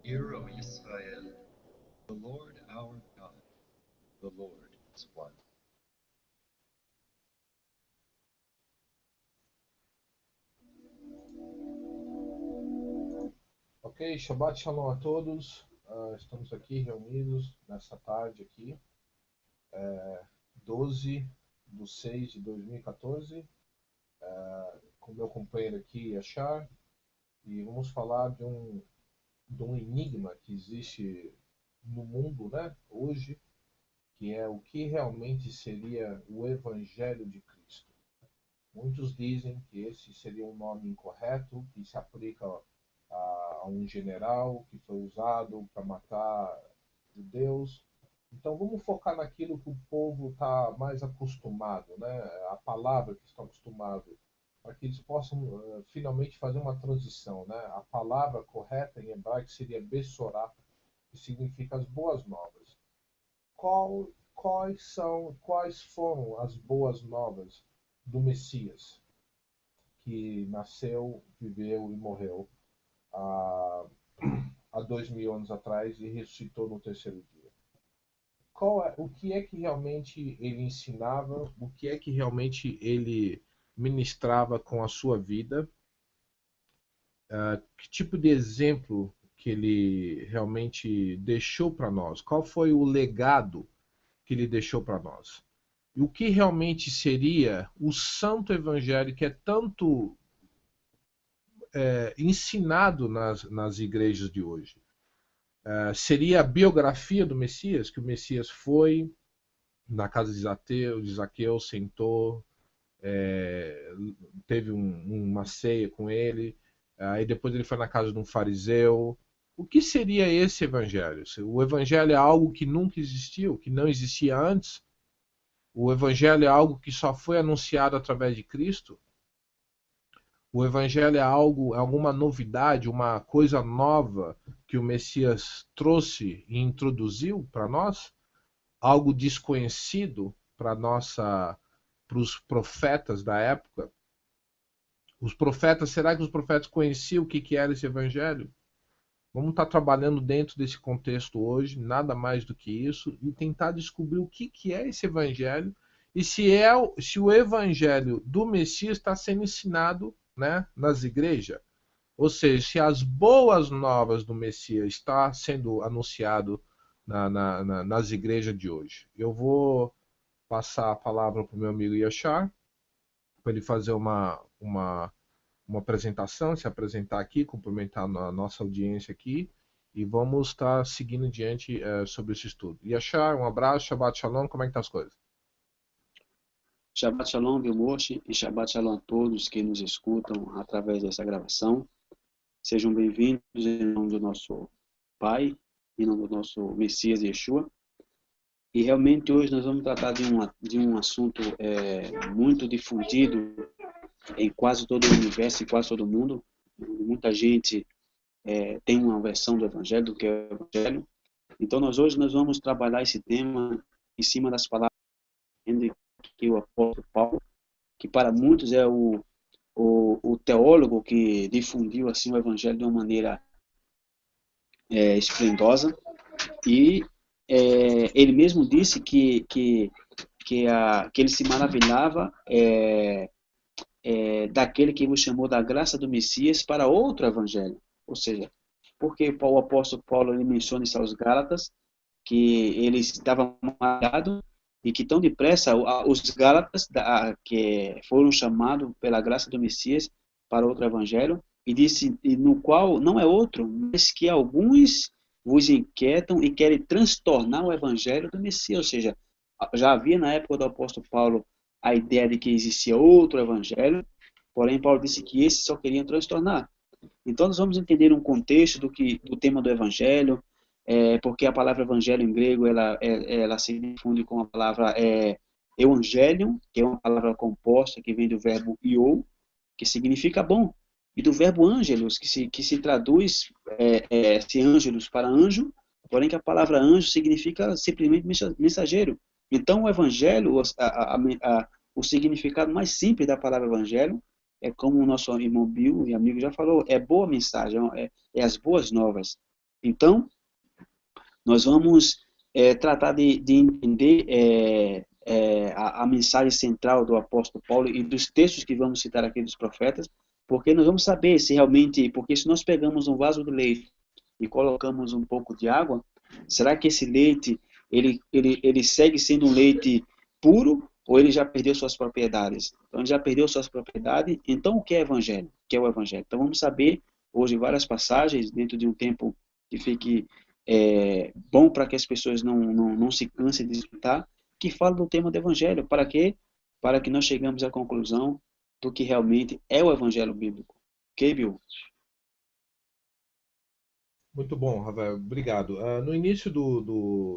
Hear, O Israel, the Lord our God, the Lord is one. Ok, Shabbat Shalom a todos. Estamos aqui reunidos nessa tarde aqui, 12/6/2014, com meu companheiro aqui, Yashar, e vamos falar de um enigma que existe no mundo, né, hoje, que é o que realmente seria o Evangelho de Cristo. Muitos dizem que esse seria um nome incorreto, que se aplica a um general que foi usado para matar judeus. Então vamos focar naquilo que o povo está mais acostumado, né? A palavra que estão acostumados, para que eles possam finalmente fazer uma transição, né? A palavra correta em hebraico seria Bessorá, que significa as boas novas. Quais foram as boas novas do Messias, que nasceu, viveu e morreu há 2000 anos atrás e ressuscitou no terceiro dia? O que é que realmente ele ensinava? O que é que realmente ele ministrava com a sua vida? Que tipo de exemplo que ele realmente deixou para nós? Qual foi o legado que ele deixou para nós? E o que realmente seria o Santo Evangelho, que é tanto ensinado nas igrejas de hoje? Seria a biografia do Messias, que o Messias foi na casa de Zaqueu, sentou, teve uma ceia com ele, aí depois ele foi na casa de um fariseu. O que seria esse evangelho? O evangelho é algo que nunca existiu, que não existia antes? O evangelho é algo que só foi anunciado através de Cristo? O evangelho é alguma novidade, uma coisa nova que o Messias trouxe e introduziu para nós? Algo desconhecido para os profetas da época? Será que os profetas conheciam o que era esse evangelho? Vamos estar trabalhando dentro desse contexto hoje, nada mais do que isso, e tentar descobrir o que é esse evangelho e se o evangelho do Messias está sendo ensinado, né, nas igrejas. Ou seja, se as boas novas do Messias está sendo anunciado nas igrejas de hoje. Eu vou passar a palavra para o meu amigo Yashar, para ele fazer uma apresentação, se apresentar aqui, cumprimentar a nossa audiência aqui, e vamos estar seguindo adiante sobre esse estudo. Yashar, um abraço, Shabbat Shalom, como é que tá as coisas? Shabbat Shalom, Vilmoshe, e Shabbat Shalom a todos que nos escutam através dessa gravação. Sejam bem-vindos em nome do nosso Pai, em nome do nosso Messias Yeshua. E realmente hoje nós vamos tratar de um assunto muito difundido em quase todo o universo, em quase todo o mundo. Muita gente tem uma versão do Evangelho, do que é o Evangelho. Então hoje nós vamos trabalhar esse tema em cima das palavras que o apóstolo Paulo, que para muitos é o teólogo que difundiu assim o Evangelho de uma maneira esplendosa. E ele mesmo disse que ele se maravilhava daquele que vos chamou da graça do Messias para outro evangelho. Ou seja, porque o apóstolo Paulo ele menciona isso aos Gálatas, que eles estavam malhados e que tão depressa os Gálatas que foram chamados pela graça do Messias para outro evangelho, e disse, e no qual não é outro, mas que alguns vos inquietam e querem transtornar o evangelho do Messias. Ou seja, já havia na época do apóstolo Paulo a ideia de que existia outro evangelho, porém Paulo disse que esses só queriam transtornar. Então nós vamos entender um contexto do tema do evangelho, porque a palavra evangelho em grego ela se confunde com a palavra evangelion, que é uma palavra composta que vem do verbo iou, que significa bom, e do verbo angelos, que se traduz se angelos para anjo, porém que a palavra anjo significa simplesmente mensageiro. Então o evangelho, o significado mais simples da palavra evangelho, é como o nosso irmão Bill e amigo já falou, é boa mensagem, é as boas novas. Então, nós vamos tratar de entender a mensagem central do apóstolo Paulo e dos textos que vamos citar aqui dos profetas, porque nós vamos saber se realmente, porque se nós pegamos um vaso de leite e colocamos um pouco de água, será que esse leite, ele segue sendo um leite puro, ou ele já perdeu suas propriedades? Então, ele já perdeu suas propriedades, então o que é evangelho? O que é o evangelho? Então, vamos saber hoje várias passagens, dentro de um tempo que fique bom para que as pessoas não se cansem de escutar, que fala do tema do evangelho. Para quê? Para que nós chegamos à conclusão do que realmente é o evangelho bíblico. Ok, Bill? Muito bom, Rafael. Obrigado. No início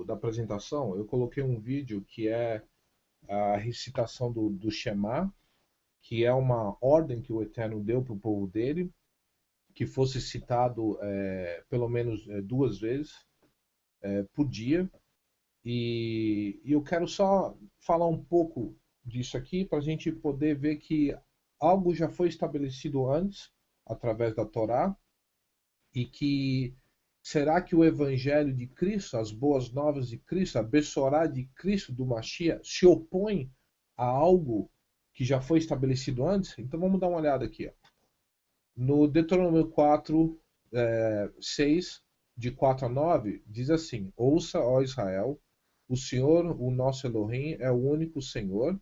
da apresentação, eu coloquei um vídeo que é a recitação do Shema, que é uma ordem que o Eterno deu para o povo dele, que fosse citado pelo menos 2 vezes por dia. E eu quero só falar um pouco disso aqui para a gente poder ver que algo já foi estabelecido antes, através da Torá, e que será que o Evangelho de Cristo, as boas novas de Cristo, a Bessorá de Cristo, do Mashiach, se opõe a algo que já foi estabelecido antes? Então vamos dar uma olhada aqui. Ó. No Deuteronômio 4, 6, de 4 a 9, diz assim: Ouça, ó Israel, o Senhor, o nosso Elohim, é o único Senhor.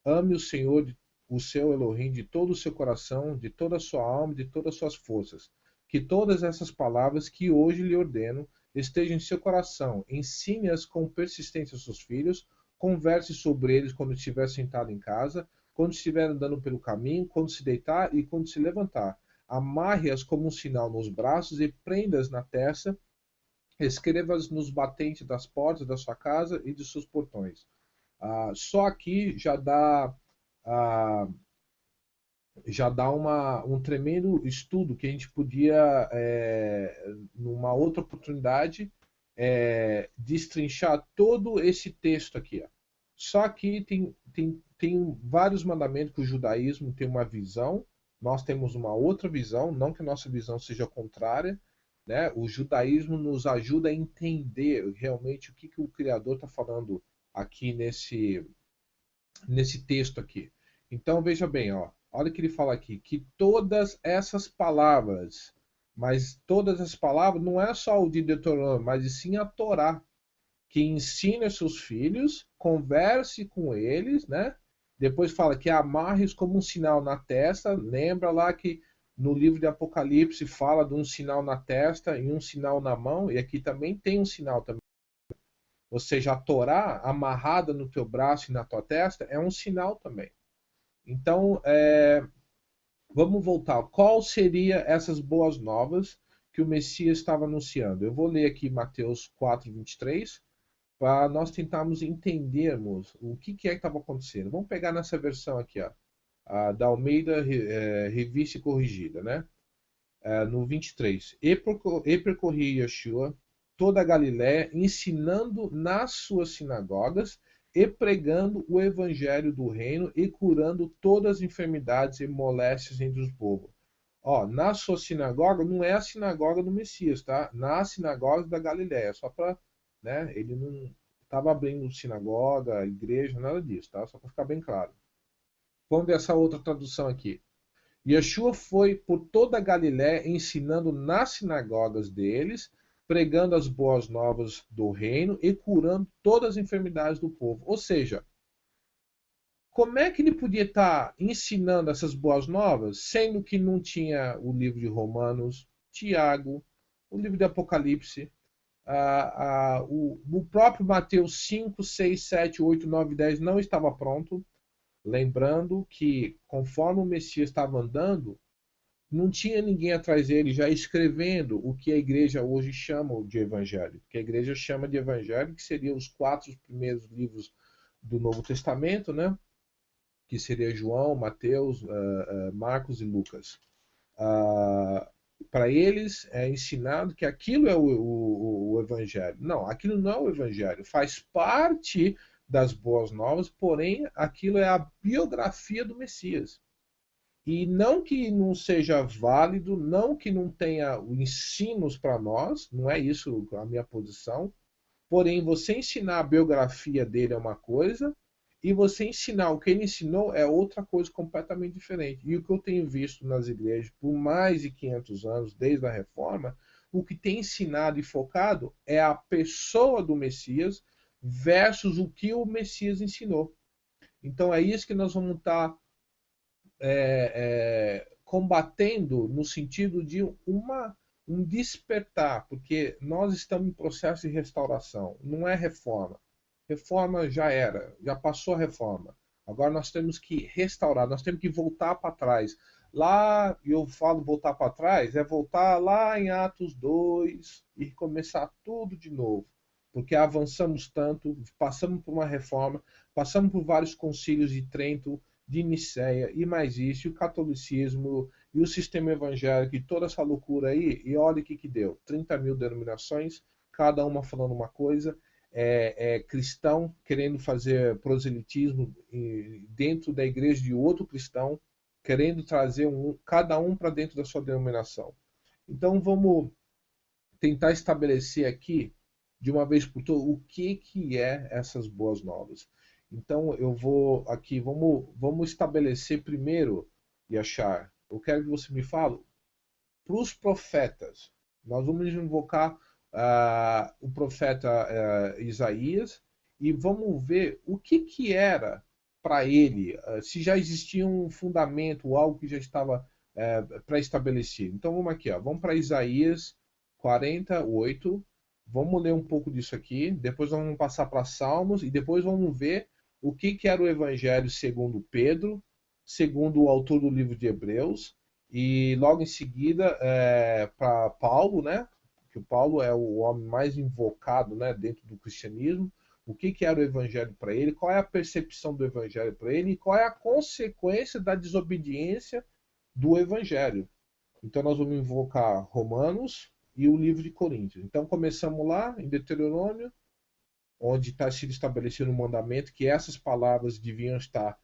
Ame o Senhor, o seu Elohim, de todo o seu coração, de toda a sua alma, de todas as suas forças. Que todas essas palavras que hoje lhe ordeno estejam em seu coração. Ensine-as com persistência aos seus filhos. Converse sobre eles quando estiver sentado em casa, quando estiver andando pelo caminho, quando se deitar e quando se levantar. Amarre-as como um sinal nos braços e prenda-as na testa. Escreva-as nos batentes das portas da sua casa e de seus portões. Só aqui já dá um tremendo estudo que a gente podia, numa outra oportunidade, destrinchar todo esse texto aqui. Ó. Só que tem vários mandamentos que o judaísmo tem uma visão, nós temos uma outra visão, não que a nossa visão seja contrária, né? O judaísmo nos ajuda a entender realmente o que o Criador está falando aqui nesse texto aqui. Então veja bem, ó, olha o que ele fala aqui, que todas essas palavras, mas todas as palavras não é só o de Deuteronômio, mas sim a Torá, que ensine aos seus filhos, converse com eles, né? Depois fala que amarres como um sinal na testa. Lembra lá que no livro de Apocalipse fala de um sinal na testa e um sinal na mão, e aqui também tem um sinal também. Ou seja, a Torá amarrada no teu braço e na tua testa é um sinal também. Então, vamos voltar. Qual seria essas boas novas que o Messias estava anunciando? Eu vou ler aqui Mateus 4, 23, para nós tentarmos entendermos o que é que estava acontecendo. Vamos pegar nessa versão aqui, ó, da Almeida Revista e Corrigida, né? No 23. E percorria Yeshua toda a Galiléia, ensinando nas suas sinagogas e pregando o evangelho do reino e curando todas as enfermidades e moléstias entre os povos. Ó, na sua sinagoga não é a sinagoga do Messias, tá? Na sinagoga da Galiléia, só para, né? Ele não estava abrindo sinagoga, igreja, nada disso, tá? Só para ficar bem claro. Vamos ver essa outra tradução aqui. Yeshua foi por toda a Galiléia ensinando nas sinagogas deles, pregando as boas novas do reino e curando todas as enfermidades do povo. Ou seja, como é que ele podia estar ensinando essas boas novas, sendo que não tinha o livro de Romanos, Tiago, o livro de Apocalipse, o próprio Mateus 5, 6, 7, 8, 9, 10 não estava pronto. Lembrando que, conforme o Messias estava andando, não tinha ninguém atrás dele já escrevendo o que a igreja hoje chama de evangelho. Que a igreja chama de evangelho, que seriam os 4 primeiros livros do Novo Testamento, né? Que seria João, Mateus, Marcos e Lucas. Para eles é ensinado que aquilo é o evangelho. Não, aquilo não é o evangelho. Faz parte das boas novas, porém aquilo é a biografia do Messias. E não que não seja válido, não que não tenha ensinos para nós, não é isso a minha posição. Porém, você ensinar a biografia dele é uma coisa, e você ensinar o que ele ensinou é outra coisa completamente diferente. E o que eu tenho visto nas igrejas por mais de 500 anos, desde a Reforma, o que tem ensinado e focado é a pessoa do Messias versus o que o Messias ensinou. Então é isso que nós vamos estar combatendo no sentido de um despertar, porque nós estamos em processo de restauração, não é reforma. Reforma já era, já passou a reforma. Agora nós temos que restaurar, nós temos que voltar para trás. Lá, eu falo voltar para trás, é voltar lá em Atos 2 e começar tudo de novo. Porque avançamos tanto, passamos por uma reforma, passamos por vários concílios de Trento, de Nicéia e mais isso, e o catolicismo e o sistema evangélico e toda essa loucura aí, e olha o que deu: 30 mil denominações, cada uma falando uma coisa, cristão querendo fazer proselitismo dentro da igreja de outro cristão, querendo trazer cada um para dentro da sua denominação. Então vamos tentar estabelecer aqui, de uma vez por todas, o que é essas boas novas. Então eu vou aqui, vamos estabelecer primeiro, Yashar, eu quero que você me fale, para os profetas, nós vamos invocar o profeta Isaías e vamos ver o que era para ele, se já existia um fundamento, algo que já estava pré-estabelecido. Então vamos aqui, ó, vamos para Isaías 48, vamos ler um pouco disso aqui, depois vamos passar para Salmos e depois vamos ver o que era o Evangelho segundo Pedro, segundo o autor do livro de Hebreus, e logo em seguida para Paulo, né? Que o Paulo é o homem mais invocado, né, dentro do cristianismo. O que era o evangelho para ele? Qual é a percepção do evangelho para ele? E qual é a consequência da desobediência do evangelho? Então nós vamos invocar Romanos e o livro de Coríntios. Então começamos lá em Deuteronômio, onde está sido estabelecido um mandamento que essas palavras deviam estar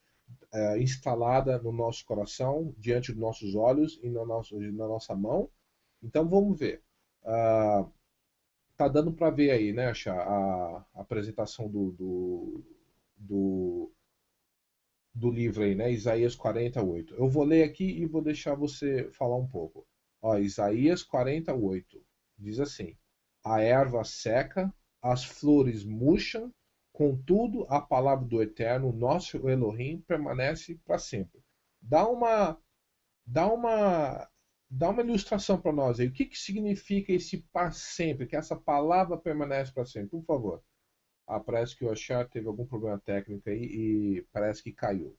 instalada no nosso coração, diante dos nossos olhos e na nossa mão. Então vamos ver. Tá dando para ver aí, né, Chá, a apresentação do livro aí, né, Isaías 48. Eu vou ler aqui e vou deixar você falar um pouco. Ó, Isaías 48 diz assim: a erva seca, as flores murcham, contudo a palavra do Eterno, nosso Elohim, permanece para sempre. Dá uma dá uma dá uma ilustração para nós aí. O que significa esse para sempre? Que essa palavra permanece para sempre, por favor. Parece que o Achar teve algum problema técnico aí e parece que caiu.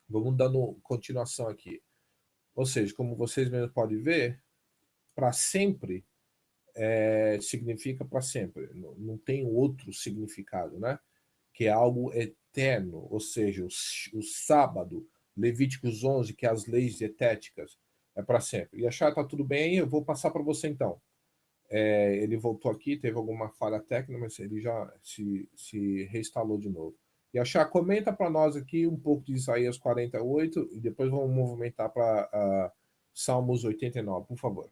Vamos dando continuação aqui. Ou seja, como vocês mesmos podem ver, para sempre significa para sempre. Não tem outro significado, né? Que é algo eterno. Ou seja, o sábado, Levíticos 11, que é as leis dietéticas, é para sempre. E Achar, tá tudo bem? Eu vou passar para você então. Ele voltou aqui, teve alguma falha técnica, mas ele já se reinstalou de novo. E Achar, comenta para nós aqui um pouco de Isaías 48 e depois vamos movimentar para Salmos 89, por favor.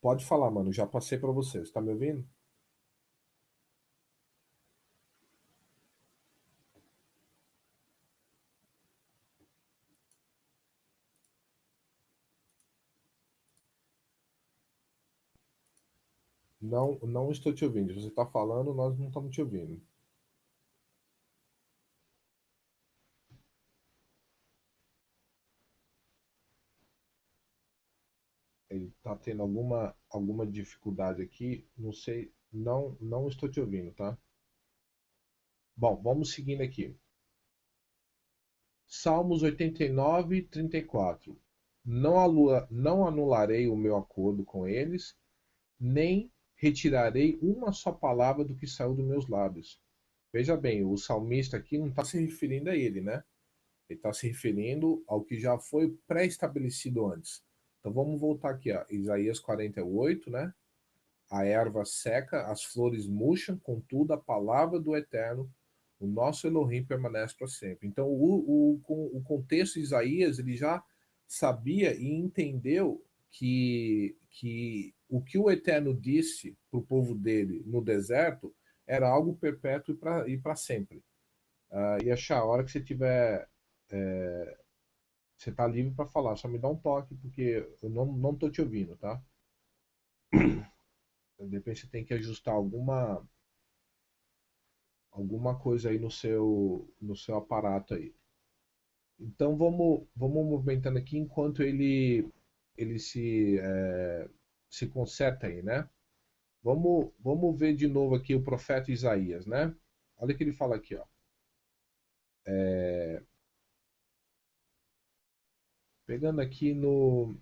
Pode falar, mano. Já passei para você. Você tá me ouvindo? Não, não estou te ouvindo. Você está falando, nós não estamos te ouvindo. Ele está tendo alguma dificuldade aqui. Não sei. Não, não estou te ouvindo, tá? Bom, vamos seguindo aqui. Salmos 89, 34. Não anularei o meu acordo com eles, nem retirarei uma só palavra do que saiu dos meus lábios. Veja bem, o salmista aqui não está se referindo a ele, né? Ele está se referindo ao que já foi pré-estabelecido antes. Então vamos voltar aqui, ó. Isaías 48, né? A erva seca, as flores murcham, contudo a palavra do Eterno, o nosso Elohim, permanece para sempre. Então o contexto de Isaías, ele já sabia e entendeu que o que o Eterno disse para o povo dele no deserto era algo perpétuo e para sempre. E achar a hora que você tiver, você está livre para falar, só me dá um toque, porque eu não estou te ouvindo, tá? De repente você tem que ajustar alguma coisa aí no seu aparato aí. Então vamos movimentando aqui enquanto ele se conserta aí, né? Vamos ver de novo aqui o profeta Isaías, né? Olha o que ele fala aqui, ó. Pegando aqui no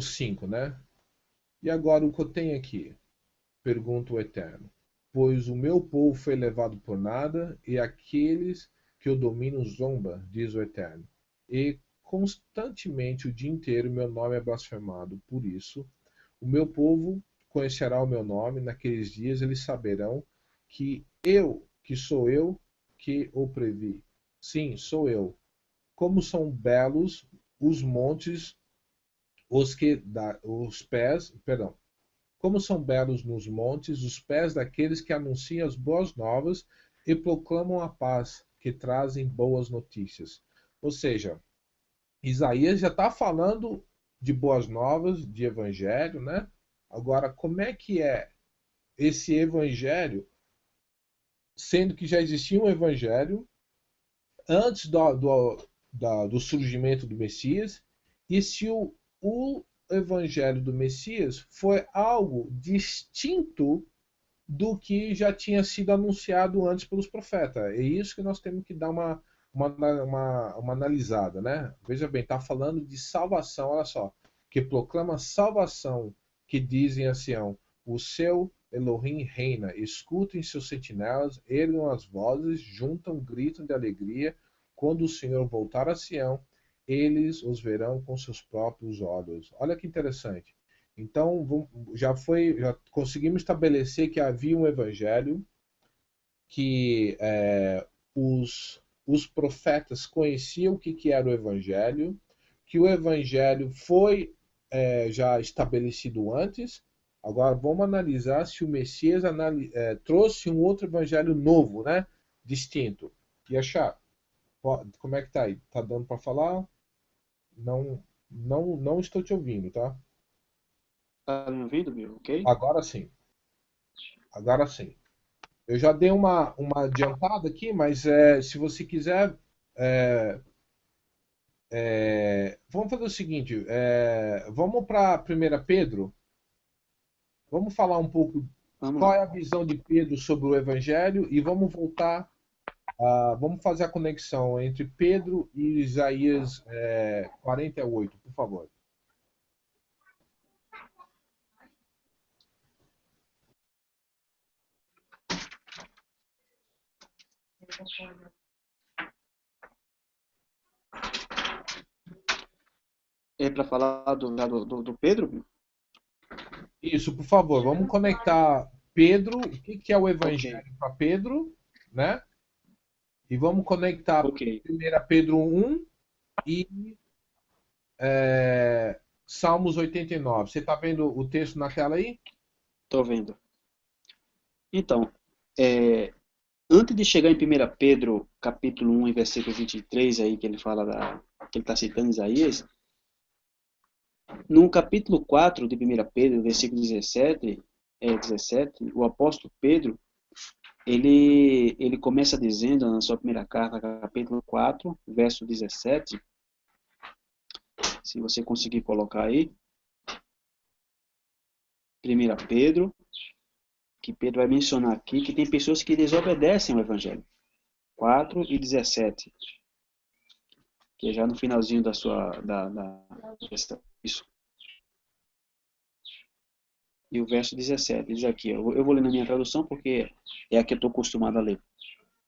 5, né? E agora o que eu tenho aqui? Pergunta o Eterno. Pois o meu povo foi levado por nada, e aqueles que eu domino zomba, diz o Eterno. E constantemente o dia inteiro meu nome é blasfemado. Por isso, o meu povo conhecerá o meu nome. Naqueles dias eles saberão que sou eu que o previ. Sim, sou eu. Como são belos os montes, os pés, perdão, como são belos nos montes os pés daqueles que anunciam as boas novas e proclamam a paz, que trazem boas notícias. Ou seja, Isaías já está falando de boas novas, de evangelho, né? Agora, como é que é esse evangelho, sendo que já existia um evangelho antes do surgimento do Messias, e se o evangelho do Messias foi algo distinto do que já tinha sido anunciado antes pelos profetas. É isso que nós temos que dar uma analisada, né? Veja bem, está falando de salvação, olha só, que proclama salvação, que dizem a Sião, o seu Elohim reina, escutem seus sentinelas, ergam as vozes, juntam, gritam de alegria, quando o Senhor voltar a Sião, eles os verão com seus próprios olhos. Olha que interessante. Então, já conseguimos estabelecer que havia um evangelho, que os profetas conheciam o que era o evangelho, que o evangelho foi já estabelecido antes. Agora, vamos analisar se o Messias trouxe um outro evangelho novo, né? Distinto. E achar, como é que tá aí? Tá dando para falar? Não, não estou te ouvindo, tá? Tá me ouvindo, Bill? Ok? Agora sim. Agora sim. Eu já dei uma adiantada aqui, mas se você quiser, é, vamos fazer o seguinte: vamos para 1 Pedro, vamos falar um pouco Vamos qual lá. é a visão de Pedro sobre o Evangelho e vamos voltar, vamos fazer a conexão entre Pedro e Isaías 48, por favor. É para falar do Pedro, Bill? Isso, por favor, vamos conectar Pedro, o que que é o Evangelho Ok, para Pedro, né? E vamos conectar ok. 1 Pedro 1 e Salmos 89. Você está vendo o texto na tela aí? Tô vendo. Então, é, antes de chegar em 1 Pedro, capítulo 1, e versículo 23, aí, que ele fala que ele está citando Isaías, no capítulo 4 de 1 Pedro, versículo 17, o apóstolo Pedro, ele começa dizendo na sua primeira carta, capítulo 4, verso 17, se você conseguir colocar aí, 1 Pedro, que Pedro vai mencionar aqui, que tem pessoas que desobedecem o evangelho. 4 e 17, que é já no finalzinho da sua questão. Isso. E o verso 17 diz aqui, eu vou ler na minha tradução porque é a que eu estou acostumado a ler.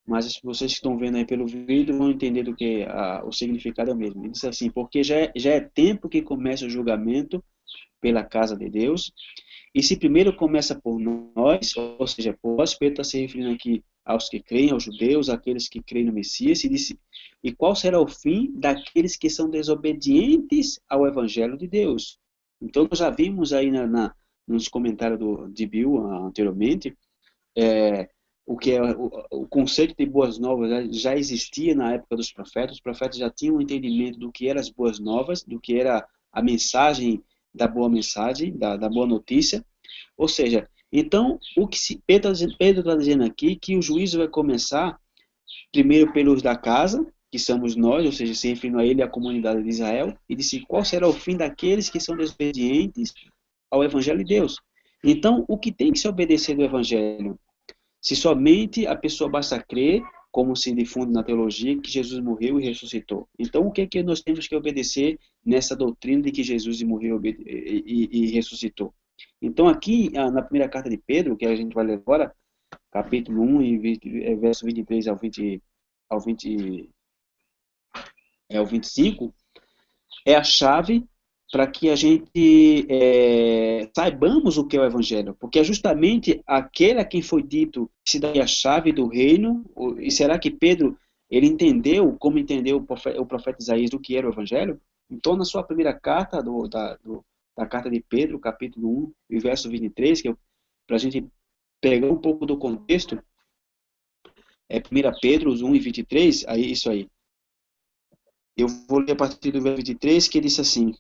Mas vocês que estão vendo aí pelo vídeo vão entender do que o significado é o mesmo. Ele diz assim, porque já é tempo que começa o julgamento pela casa de Deus, e se primeiro começa por nós, ou seja, por nós, Pedro está se referindo aqui aos que creem, aos judeus, àqueles que creem no Messias, e disse, e qual será o fim daqueles que são desobedientes ao Evangelho de Deus? Então, nós já vimos aí nos comentários de Bill anteriormente, é, o que é o conceito de boas novas já existia na época dos profetas. Os profetas já tinham um entendimento do que eram as boas novas, do que era a mensagem, da boa notícia. Ou seja, então, o que Pedro está dizendo aqui, que o juízo vai começar primeiro pelos da casa, que somos nós, ou seja, se referindo a ele e à comunidade de Israel, e disse, qual será o fim daqueles que são desobedientes ao Evangelho de Deus? Então, o que tem que se obedecer do Evangelho? Se somente a pessoa basta crer, como se difunde na teologia, que Jesus morreu e ressuscitou. Então, o que é que nós temos que obedecer nessa doutrina de que Jesus morreu e ressuscitou? Então, aqui, na primeira carta de Pedro, que a gente vai ler agora, capítulo 1, verso 23 ao 25, é a chave para que a gente saibamos o que é o Evangelho, porque é justamente aquele a quem foi dito que se daria a chave do reino. E será que Pedro ele entendeu como entendeu o profeta Isaías do que era o Evangelho? Então, na sua primeira carta, da carta de Pedro, capítulo 1, e verso 23, para a gente pegar um pouco do contexto, é 1 Pedro 1 e 23, aí, isso aí. Eu vou ler a partir do verso 23, que diz assim,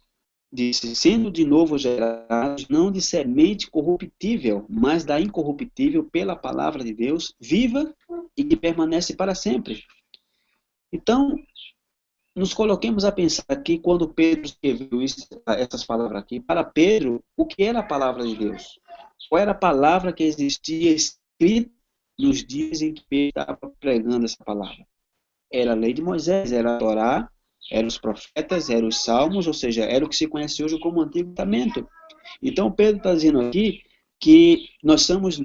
disse, sendo de novo gerados, não de semente corruptível, mas da incorruptível pela palavra de Deus, viva e que permanece para sempre. Então, nos coloquemos a pensar aqui, quando Pedro escreveu essas palavras aqui, para Pedro, o que era a palavra de Deus? Qual era a palavra que existia escrita nos dias em que Pedro estava pregando essa palavra? Era a lei de Moisés, era a Torá, eram os profetas, eram os salmos, ou seja, era o que se conhece hoje como Antigo Testamento. Então, Pedro está dizendo aqui que nós somos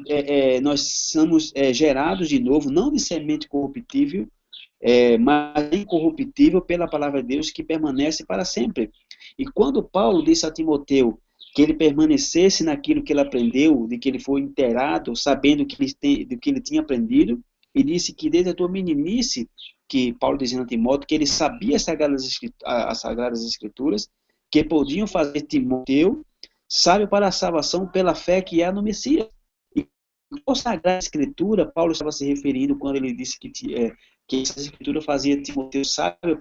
gerados de novo, não de semente corruptível, mas incorruptível pela palavra de Deus que permanece para sempre. E quando Paulo disse a Timoteu que ele permanecesse naquilo que ele aprendeu, de que ele foi inteirado, sabendo do que ele tinha aprendido, e disse que desde a tua meninice, que Paulo dizia a Timóteo, que ele sabia as Sagradas Escrituras, que podiam fazer Timóteo sábio para a salvação pela fé que há no Messias. E qual Sagrada Escritura Paulo estava se referindo quando ele disse que essa Escritura fazia Timóteo sábio?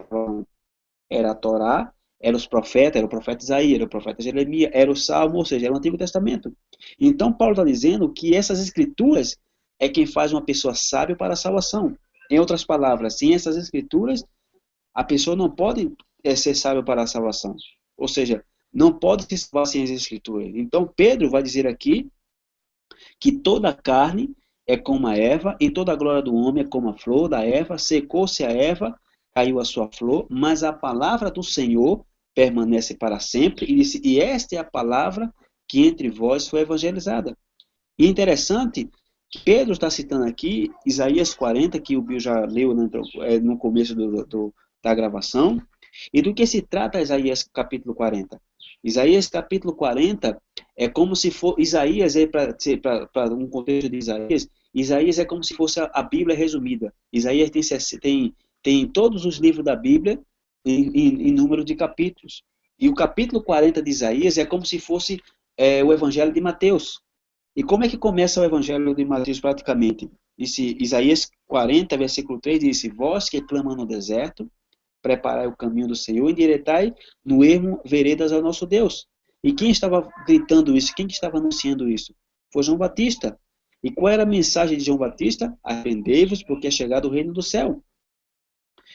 Era a Torá, era o profeta Isaías, era o profeta Jeremias, era o Salmo, ou seja, era o Antigo Testamento. Então, Paulo está dizendo que essas escrituras é quem faz uma pessoa sábia para a salvação. Em outras palavras, sem essas escrituras, a pessoa não pode ser sábia para a salvação. Ou seja, não pode se salvar sem as escrituras. Então, Pedro vai dizer aqui que toda a carne é como a erva, e toda a glória do homem é como a flor da erva, secou-se a erva, caiu a sua flor, mas a palavra do Senhor permanece para sempre, e disse, e esta é a palavra que entre vós foi evangelizada. E interessante que Pedro está citando aqui Isaías 40, que o Bill já leu no começo da gravação. E do que se trata Isaías capítulo 40? Isaías capítulo 40 é como se for, Isaías, para um contexto de Isaías, Isaías é como se fosse a Bíblia resumida. Isaías tem todos os livros da Bíblia em número de capítulos. E o capítulo 40 de Isaías é como se fosse o Evangelho de Mateus. E como é que começa o Evangelho de Mateus praticamente? Disse, Isaías 40, versículo 3, disse, vós que clama no deserto, preparai o caminho do Senhor, endireitai no ermo veredas ao nosso Deus. E quem estava gritando isso? Quem estava anunciando isso? Foi João Batista. E qual era a mensagem de João Batista? Arrependei-vos, porque é chegado o reino do céu.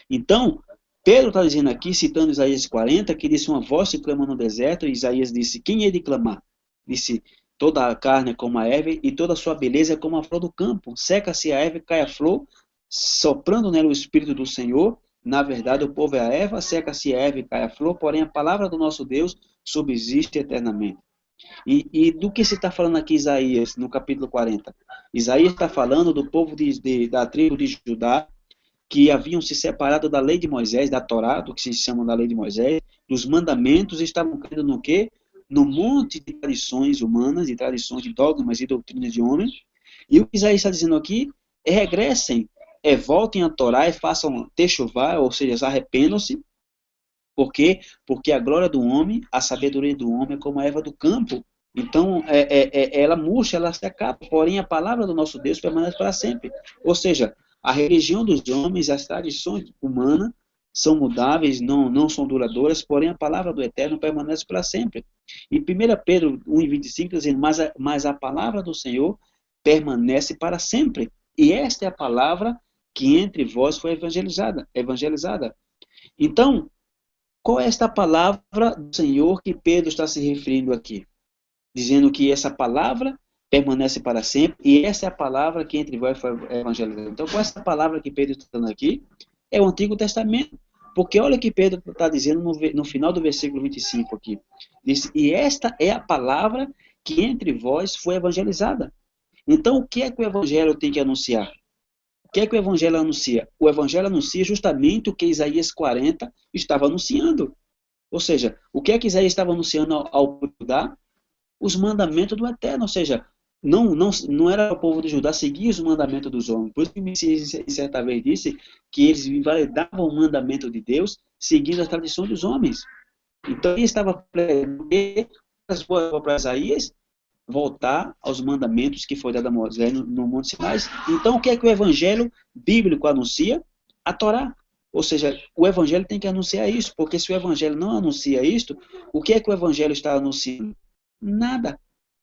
Então, Pedro está dizendo aqui, citando Isaías 40, que disse uma voz que clama no deserto, e Isaías disse, quem é de clamar? Disse, toda a carne é como a erva, e toda a sua beleza é como a flor do campo. Seca-se a erva e cai a flor, soprando nela o Espírito do Senhor. Na verdade, o povo é a erva, seca-se a erva e cai a flor, porém a palavra do nosso Deus subsiste eternamente. E do que se está falando aqui Isaías, no capítulo 40? Isaías está falando do povo da tribo de Judá, que haviam se separado da lei de Moisés, da Torá, do que se chama da lei de Moisés, dos mandamentos, estavam crendo no quê? No monte de tradições humanas, de tradições de dogmas e doutrinas de homens. E o que Isaías está dizendo aqui é regressem, voltem à Torá e façam techuvá, ou seja, arrependam-se. Por quê? Porque a glória do homem, a sabedoria do homem é como a erva do campo. Então, ela murcha, ela se acaba, porém a palavra do nosso Deus permanece para sempre. Ou seja, a religião dos homens, as tradições humanas são mudáveis, não são duradouras, porém a palavra do Eterno permanece para sempre. E 1 Pedro 1,25 diz, mas a palavra do Senhor permanece para sempre. E esta é a palavra que entre vós foi evangelizada. Então, qual é esta palavra do Senhor que Pedro está se referindo aqui? Dizendo que essa palavra permanece para sempre, e essa é a palavra que entre vós foi evangelizada. Então, qual é essa palavra que Pedro está dando aqui? É o Antigo Testamento. Porque olha o que Pedro está dizendo no final do versículo 25 aqui. Diz, e esta é a palavra que entre vós foi evangelizada. Então, o que é que o evangelho tem que anunciar? O que é que o evangelho anuncia? O evangelho anuncia justamente o que Isaías 40 estava anunciando. Ou seja, o que é que Isaías estava anunciando ao povo de Judá? Os mandamentos do Eterno. Ou seja, não era o povo de Judá seguir os mandamentos dos homens. Por isso que Messias certa vez disse que eles invalidavam o mandamento de Deus seguindo as tradições dos homens. Então ele estava para Isaías voltar aos mandamentos que foi dado a Moisés no Monte Sinai. Então, o que é que o evangelho bíblico anuncia? A Torá. Ou seja, o evangelho tem que anunciar isso, porque se o evangelho não anuncia isto, o que é que o evangelho está anunciando? Nada.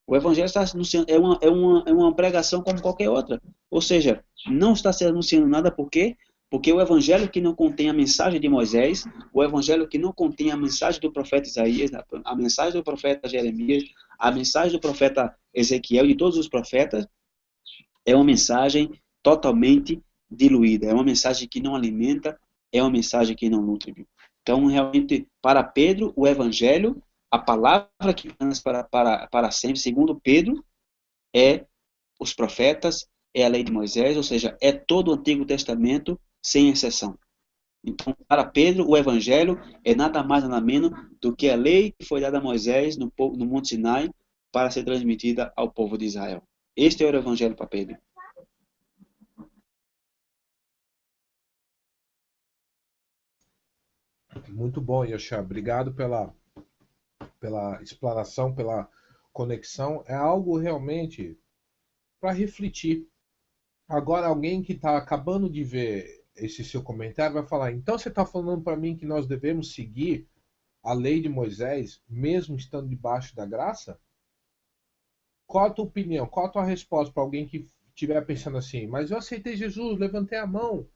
O evangelho está anunciando, é uma pregação como qualquer outra. Ou seja, não está se anunciando nada, por quê? Porque o evangelho que não contém a mensagem de Moisés, o evangelho que não contém a mensagem do profeta Isaías, a mensagem do profeta Jeremias, a mensagem do profeta Ezequiel e de todos os profetas, é uma mensagem totalmente diluída, é uma mensagem que não alimenta, é uma mensagem que não nutre. Então, realmente, para Pedro, o evangelho, a palavra que permanece para sempre, segundo Pedro, é os profetas, é a lei de Moisés, ou seja, é todo o Antigo Testamento, sem exceção. Então, para Pedro, o evangelho é nada mais nada menos do que a lei que foi dada a Moisés no Monte Sinai para ser transmitida ao povo de Israel. Este era o evangelho para Pedro. Muito bom, Yashar. Obrigado pela explanação, pela conexão. É algo realmente para refletir. Agora, alguém que está acabando de ver esse seu comentário vai falar, então você está falando para mim que nós devemos seguir a lei de Moisés, mesmo estando debaixo da graça? Qual a tua opinião? Qual a tua resposta para alguém que estiver pensando assim, mas eu aceitei Jesus, levantei a mão,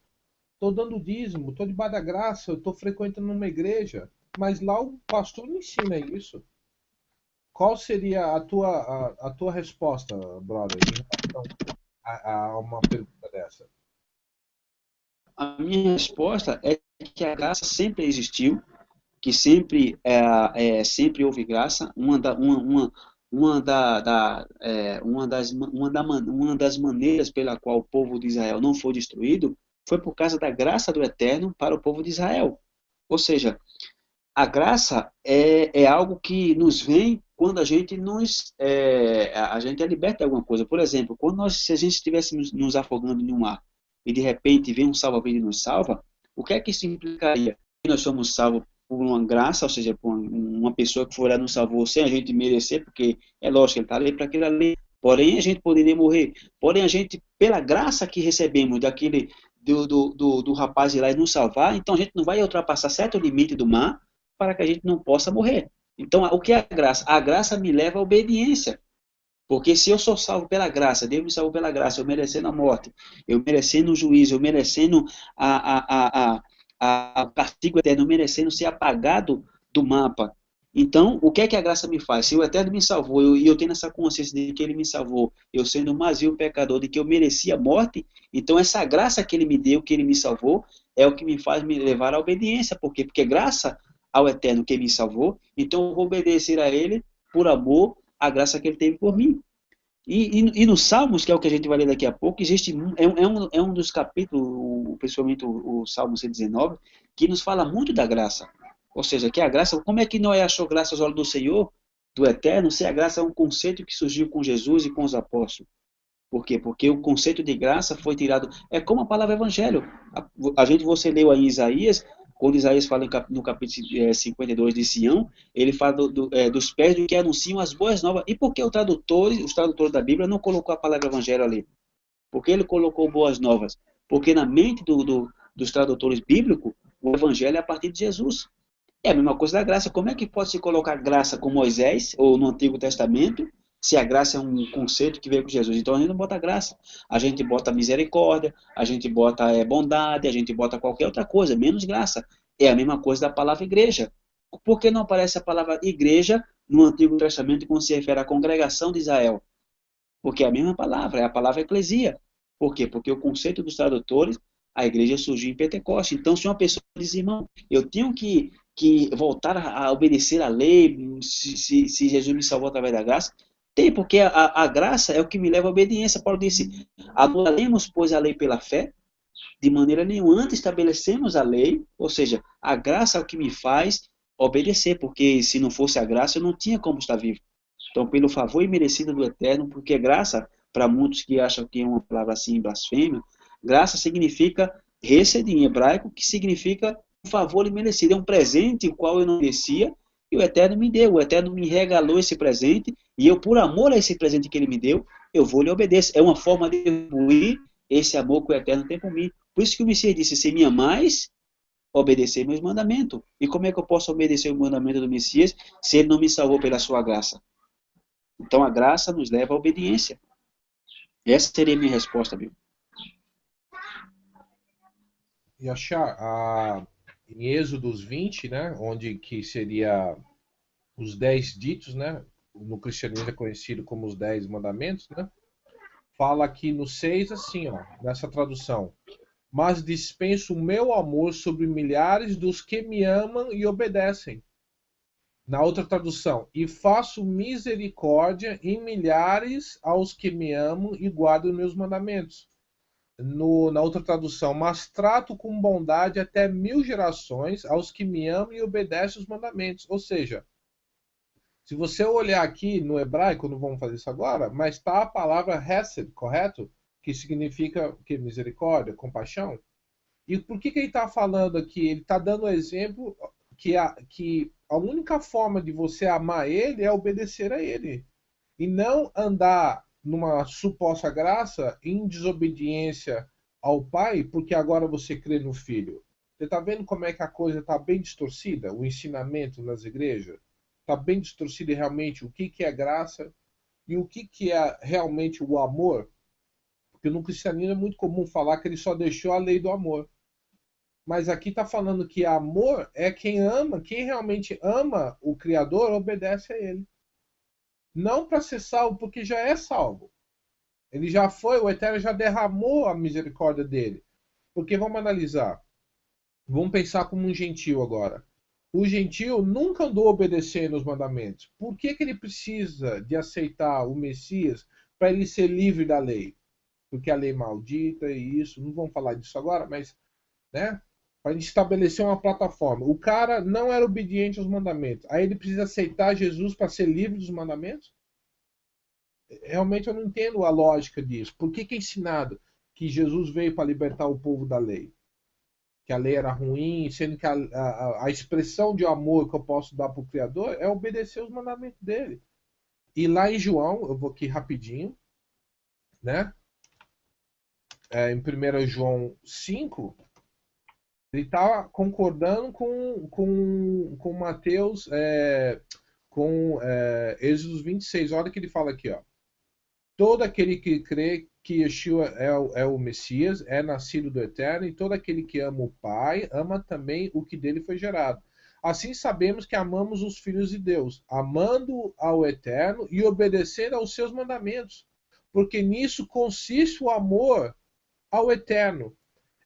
estou dando dízimo, estou debaixo da graça, estou frequentando uma igreja, mas lá o pastor não ensina isso. Qual seria a tua resposta, brother, em relação a uma pergunta dessa? A minha resposta é que a graça sempre existiu, que sempre sempre houve graça. Uma das maneiras pela qual o povo de Israel não foi destruído foi por causa da graça do Eterno para o povo de Israel. Ou seja, a graça é algo que nos vem quando a gente a gente é liberto de alguma coisa. Por exemplo, se a gente estivéssemos nos afogando em um mar e de repente vem um salva-vidas e nos salva, o que é que isso implicaria? Que nós somos salvos por uma graça, ou seja, por uma pessoa que foi lá nos salvou sem a gente merecer, porque é lógico, ele está ali para aquilo ali. Porém, a gente poderia morrer. Porém, a gente, pela graça que recebemos do rapaz ir lá e nos salvar, então a gente não vai ultrapassar certo limite do mar para que a gente não possa morrer. Então, o que é a graça? A graça me leva à obediência. Porque se eu sou salvo pela graça, Deus me salvou pela graça, eu merecendo a morte, eu merecendo o juízo, eu merecendo o castigo eterno, eu merecendo ser apagado do mapa. Então, o que é que a graça me faz? Se o Eterno me salvou e eu tenho essa consciência de que Ele me salvou, eu sendo mais vil pecador, de que eu merecia a morte, então essa graça que Ele me deu, que Ele me salvou, é o que me faz me levar à obediência. Por quê? Porque graça ao Eterno que me salvou, então eu vou obedecer a Ele por amor à graça que Ele teve por mim. E nos Salmos, que é o que a gente vai ler daqui a pouco, é um dos capítulos, principalmente o Salmo 119, que nos fala muito da graça. Ou seja, que a graça, como é que Noé achou graça aos olhos do Senhor, do Eterno, se a graça é um conceito que surgiu com Jesus e com os apóstolos? Por quê? Porque o conceito de graça foi tirado. É como a palavra evangelho. Você leu aí em Isaías, quando Isaías fala no capítulo 52 de Sião, ele fala dos pés do que anunciam as boas novas. E por que os tradutores da Bíblia não colocou a palavra evangelho ali? Por que ele colocou boas novas? Porque na mente dos tradutores bíblicos, o evangelho é a partir de Jesus. É a mesma coisa da graça. Como é que pode se colocar graça com Moisés, ou no Antigo Testamento, se a graça é um conceito que veio com Jesus? Então a gente não bota graça. A gente bota misericórdia, a gente bota bondade, a gente bota qualquer outra coisa, menos graça. É a mesma coisa da palavra igreja. Por que não aparece a palavra igreja no Antigo Testamento quando se refere à congregação de Israel? Porque é a mesma palavra, é a palavra eclesia. Por quê? Porque o conceito dos tradutores, a igreja surgiu em Pentecostes. Então, se uma pessoa diz, irmão, eu tenho que voltar a obedecer à lei, se Jesus me salvou através da graça, tem, porque a graça é o que me leva à obediência. Paulo disse, anularemos, pois, a lei pela fé, de maneira nenhuma, antes estabelecemos a lei, ou seja, a graça é o que me faz obedecer, porque se não fosse a graça, eu não tinha como estar vivo. Então, pelo favor imerecido do Eterno, porque graça, para muitos que acham que é uma palavra assim, blasfêmia, graça significa hesed em hebraico, que significa um favor imerecido. É um presente o qual eu não merecia, e o Eterno me deu. O Eterno me regalou esse presente, e eu, por amor a esse presente que ele me deu, eu vou lhe obedecer. É uma forma de retribuir esse amor que o Eterno tem por mim. Por isso que o Messias disse, se me amais, obedecer meus mandamentos. E como é que eu posso obedecer o mandamento do Messias se ele não me salvou pela sua graça? Então a graça nos leva à obediência. Essa seria a minha resposta, Bill. E achar em Êxodos 20, né, onde que seria os 10 ditos, né, no cristianismo é conhecido como os 10 mandamentos, né, fala aqui no 6 assim, ó, nessa tradução: mas dispenso o meu amor sobre milhares dos que me amam e obedecem. Na outra tradução, e faço misericórdia em milhares aos que me amam e guardam meus mandamentos. Na outra tradução, mas trato com bondade até 1000 gerações aos que me amam e obedecem os mandamentos. Ou seja, se você olhar aqui no hebraico, não vamos fazer isso agora, mas está a palavra hesed, correto? Que significa que misericórdia, compaixão. E por que ele está falando aqui? Ele está dando o exemplo que a única forma de você amar ele é obedecer a ele. E não andar numa suposta graça em desobediência ao pai, porque agora você crê no filho. Você está vendo como é que a coisa está bem distorcida? O ensinamento nas igrejas está bem distorcido realmente o que é graça e o que é realmente o amor. Porque no cristianismo é muito comum falar que ele só deixou a lei do amor. Mas aqui está falando que amor é quem ama, quem realmente ama o Criador, obedece a ele. Não para ser salvo, porque já é salvo. Ele já foi, o Eterno já derramou a misericórdia dele. Porque vamos analisar. Vamos pensar como um gentil agora. O gentil nunca andou obedecendo os mandamentos. Por que ele precisa de aceitar o Messias para ele ser livre da lei? Porque a lei maldita e isso, não vamos falar disso agora, mas, né? para a gente estabelecer uma plataforma. O cara não era obediente aos mandamentos. Aí ele precisa aceitar Jesus para ser livre dos mandamentos? Realmente eu não entendo a lógica disso. Por que é ensinado que Jesus veio para libertar o povo da lei? Que a lei era ruim, sendo que a expressão de amor que eu posso dar para o Criador é obedecer os mandamentos dele. E lá em João, eu vou aqui rapidinho, né? Em 1 João 5, ele está concordando com Mateus, Êxodo 26. Olha o que ele fala aqui, ó. Todo aquele que crê que Yeshua é o Messias, é nascido do Eterno, e todo aquele que ama o Pai, ama também o que dele foi gerado. Assim sabemos que amamos os filhos de Deus, amando ao Eterno e obedecendo aos seus mandamentos, porque nisso consiste o amor ao Eterno,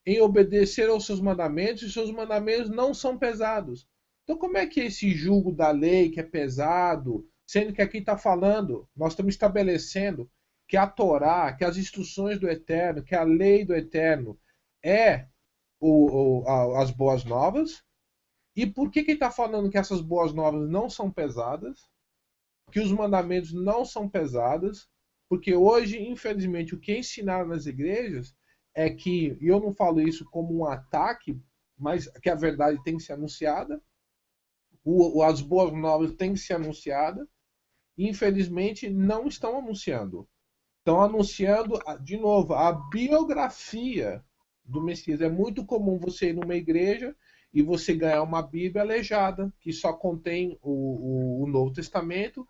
em obedecer aos seus mandamentos, e seus mandamentos não são pesados. Então como é que esse jugo da lei que é pesado, sendo que aqui está falando, nós estamos estabelecendo que a Torá, que as instruções do Eterno, que a lei do Eterno é as boas novas? E por que ele está falando que essas boas novas não são pesadas? Que os mandamentos não são pesados? Porque hoje, infelizmente, o que ensinaram nas igrejas é que, e eu não falo isso como um ataque, mas que a verdade tem que ser anunciada, as boas novas têm que ser anunciadas, e infelizmente não estão anunciando. Estão anunciando, de novo, a biografia do Messias. É muito comum você ir numa igreja e você ganhar uma Bíblia aleijada, que só contém o Novo Testamento,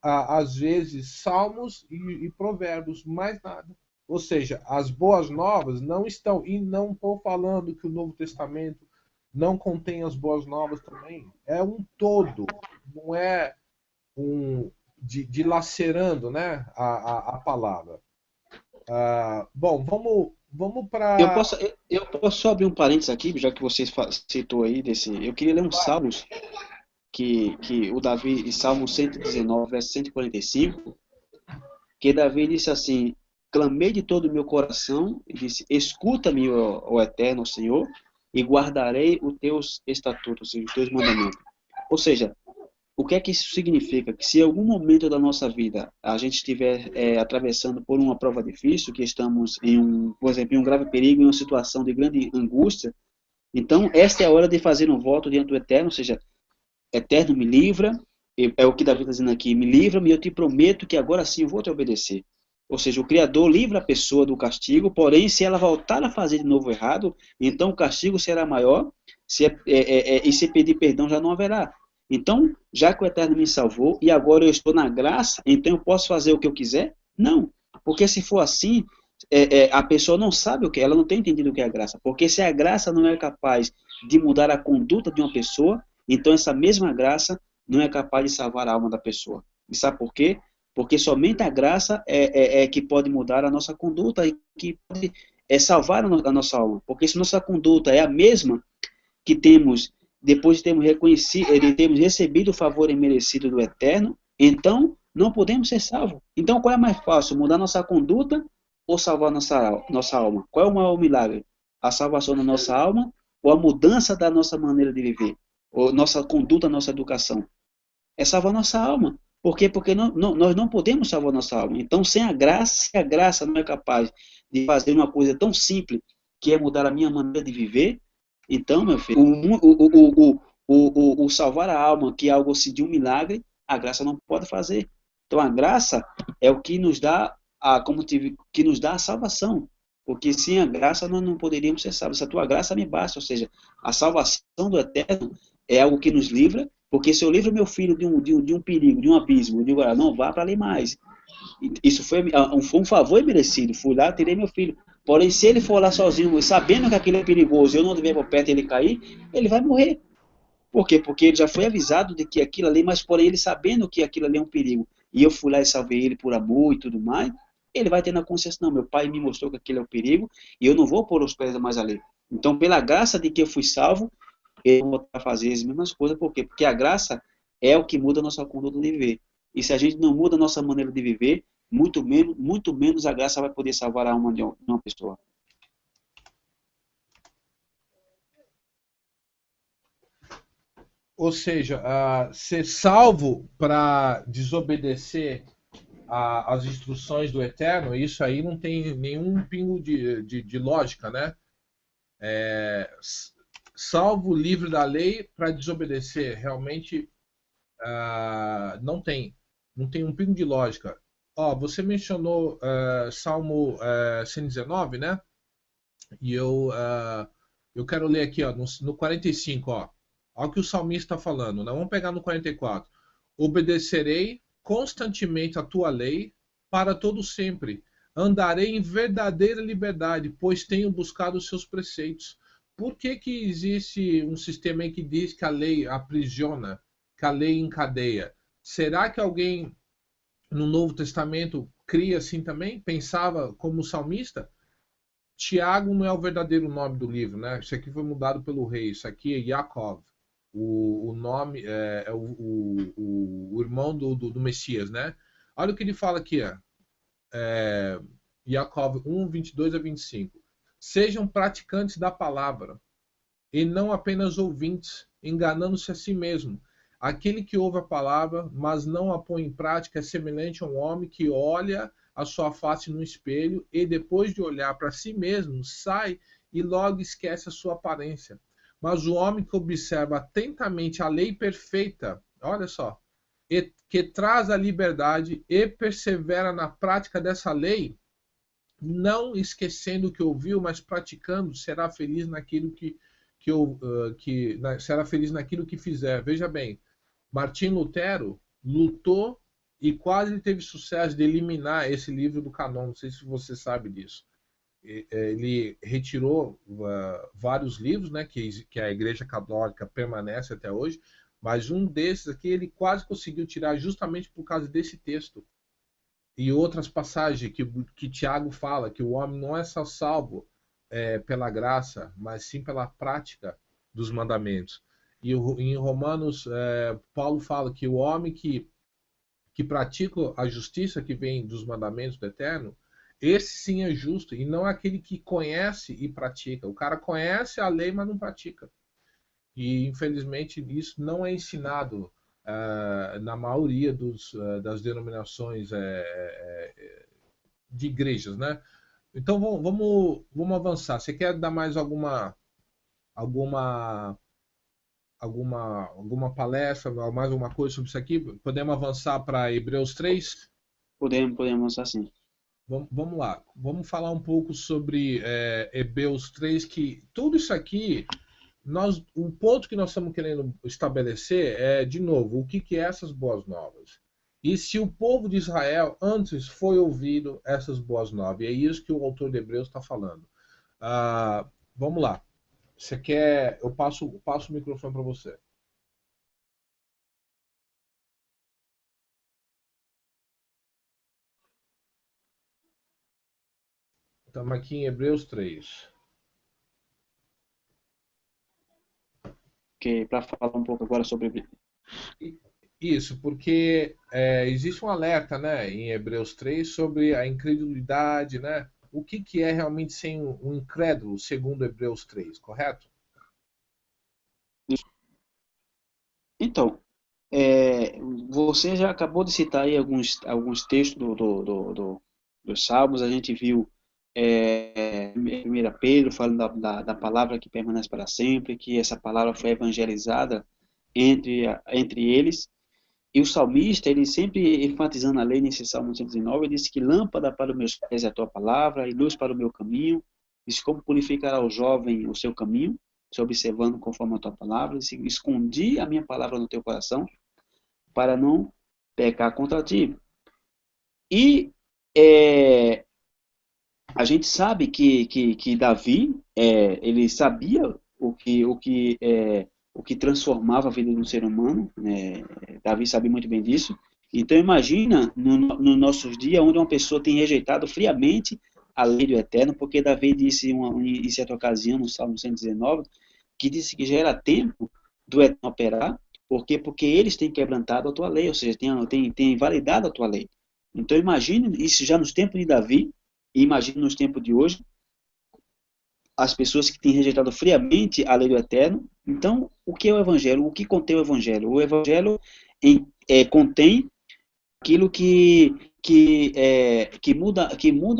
às vezes Salmos e Provérbios, mais nada. Ou seja, as boas novas não estão, e não estou falando que o Novo Testamento não contém as boas novas também. É um todo, não é dilacerando, né, a palavra. Bom, vamos para... Eu posso só abrir um parênteses aqui, já que você citou aí desse... Eu queria ler um Salmos, que o Davi, em Salmo 119, verso 145, que Davi disse assim: clamei de todo o meu coração, e disse, escuta-me, ó Eterno, Senhor, e guardarei os teus estatutos e os teus mandamentos. Ou seja, o que é que isso significa? Que se em algum momento da nossa vida a gente estiver atravessando por uma prova difícil, que estamos por exemplo, em um grave perigo, em uma situação de grande angústia, então esta é a hora de fazer um voto diante do Eterno, ou seja, Eterno, me livra, é o que Davi está dizendo aqui, me livra-me, eu te prometo que agora sim eu vou te obedecer. Ou seja, o Criador livra a pessoa do castigo, porém, se ela voltar a fazer de novo errado, então o castigo será maior, e se pedir perdão já não haverá. Então, já que o Eterno me salvou, e agora eu estou na graça, então eu posso fazer o que eu quiser? Não, porque se for assim, a pessoa não sabe o que, ela não tem entendido o que é a graça, porque se a graça não é capaz de mudar a conduta de uma pessoa, então essa mesma graça não é capaz de salvar a alma da pessoa. E sabe por quê? Porque somente a graça é que pode mudar a nossa conduta e que pode salvar a nossa alma. Porque se nossa conduta é a mesma que temos depois de termos recebido o favor imerecido do Eterno, então não podemos ser salvos. Então qual é mais fácil, mudar nossa conduta ou salvar nossa alma? Qual é o maior milagre? A salvação da nossa alma ou a mudança da nossa maneira de viver? Ou nossa conduta, nossa educação? É salvar nossa alma. Por quê? Porque nós não podemos salvar nossa alma. Então, sem a graça, se a graça não é capaz de fazer uma coisa tão simples, que é mudar a minha maneira de viver, então, meu filho, o salvar a alma, que é algo assim de um milagre, a graça não pode fazer. Então, a graça é o que nos dá que nos dá a salvação. Porque sem a graça nós não poderíamos ser salvos. A tua graça me basta. Ou seja, a salvação do Eterno é algo que nos livra. Porque se eu livro meu filho de um perigo, de um abismo, eu digo, não vá para ali mais. Isso foi um favor merecido. Fui lá, tirei meu filho. Porém, se ele for lá sozinho, sabendo que aquilo é perigoso, eu não dever por perto e ele cair, ele vai morrer. Por quê? Porque ele já foi avisado de que aquilo ali, mas porém ele sabendo que aquilo ali é um perigo, e eu fui lá e salvei ele por amor e tudo mais, ele vai ter na consciência, não, meu pai me mostrou que aquilo é um perigo, e eu não vou pôr os pés mais ali. Então, pela graça de que eu fui salvo, eu vou fazer as mesmas coisas. Por quê? Porque a graça é o que muda a nossa conduta de viver. E se a gente não muda a nossa maneira de viver, muito menos a graça vai poder salvar a alma de uma pessoa. Ou seja, ser salvo para desobedecer às instruções do Eterno, isso aí não tem nenhum pingo de lógica, né? Salvo livre da lei para desobedecer, realmente não tem um pingo de lógica. Ó, você mencionou Salmo 119, né? E eu quero ler aqui, ó, no 45, ó. Olha o que o salmista está falando, né? Vamos pegar no 44. Obedecerei constantemente a tua lei para todo sempre. Andarei em verdadeira liberdade, pois tenho buscado os seus preceitos. Por que que existe um sistema aí que diz que a lei aprisiona, que a lei encadeia? Será que alguém no Novo Testamento cria assim também? Pensava como salmista? Tiago não é o verdadeiro nome do livro, né? Isso aqui foi mudado pelo rei. Isso aqui é Yaakov. O nome é o irmão do Messias, né? Olha o que ele fala aqui, ó. Yaakov 1, 22 a 25. Sejam praticantes da palavra e não apenas ouvintes, enganando-se a si mesmo. Aquele que ouve a palavra, mas não a põe em prática, é semelhante a um homem que olha a sua face no espelho e, depois de olhar para si mesmo, sai e logo esquece a sua aparência. Mas o homem que observa atentamente a lei perfeita, olha só, e que traz a liberdade e persevera na prática dessa lei, não esquecendo o que ouviu, mas praticando, será feliz naquilo será feliz naquilo que fizer. Veja bem, Martim Lutero lutou e quase teve sucesso de eliminar esse livro do canon. Não sei se você sabe disso. Ele retirou vários livros, né, que a Igreja Católica permanece até hoje, mas um desses aqui ele quase conseguiu tirar justamente por causa desse texto. E outras passagens que Tiago fala que o homem não é só salvo pela graça, mas sim pela prática dos mandamentos. E em Romanos, Paulo fala que o homem que pratica a justiça que vem dos mandamentos do Eterno, esse sim é justo, e não aquele que conhece e pratica. O cara conhece a lei, mas não pratica. E, infelizmente, isso não é ensinado na maioria das denominações de igrejas, né? Então, vamos avançar. Você quer dar mais alguma alguma palestra, mais alguma coisa sobre isso aqui? Podemos avançar para Hebreus 3? Podemos assim. Vamos lá. Vamos falar um pouco sobre Hebreus 3, que tudo isso aqui, o ponto que nós estamos querendo estabelecer é, de novo, o que é essas boas novas? E se o povo de Israel antes foi ouvido essas boas novas? E é isso que o autor de Hebreus está falando. Vamos lá. Você quer? Eu passo o microfone para você. Estamos aqui em Hebreus 3. Para falar um pouco agora sobre Isso, porque existe um alerta, né, em Hebreus 3 sobre a incredulidade, né? O que é realmente ser um incrédulo, segundo Hebreus 3, correto? Então, você já acabou de citar aí alguns textos dos Salmos. A gente viu 1 Pedro falando da palavra que permanece para sempre, que essa palavra foi evangelizada entre eles. E o salmista, ele sempre enfatizando a lei nesse Salmo 119, ele disse que lâmpada para os meus pés é a tua palavra e luz para o meu caminho. Diz como purificará o jovem o seu caminho, se observando conforme a tua palavra. Diz, escondi a minha palavra no teu coração para não pecar contra ti. E a gente sabe que Davi, ele sabia o que transformava a vida do ser humano, né? Davi sabia muito bem disso. Então imagina no nossos dias onde uma pessoa tem rejeitado friamente a lei do Eterno, porque Davi disse em certa ocasião no Salmo 119, que disse que já era tempo do Eterno operar, porque eles têm quebrantado a tua lei, ou seja, têm invalidado a tua lei. Então imagine isso já nos tempos de Davi, e imagine nos tempos de hoje, as pessoas que têm rejeitado friamente a lei do Eterno. Então, o que é o Evangelho? O que contém o Evangelho? O Evangelho contém aquilo que muda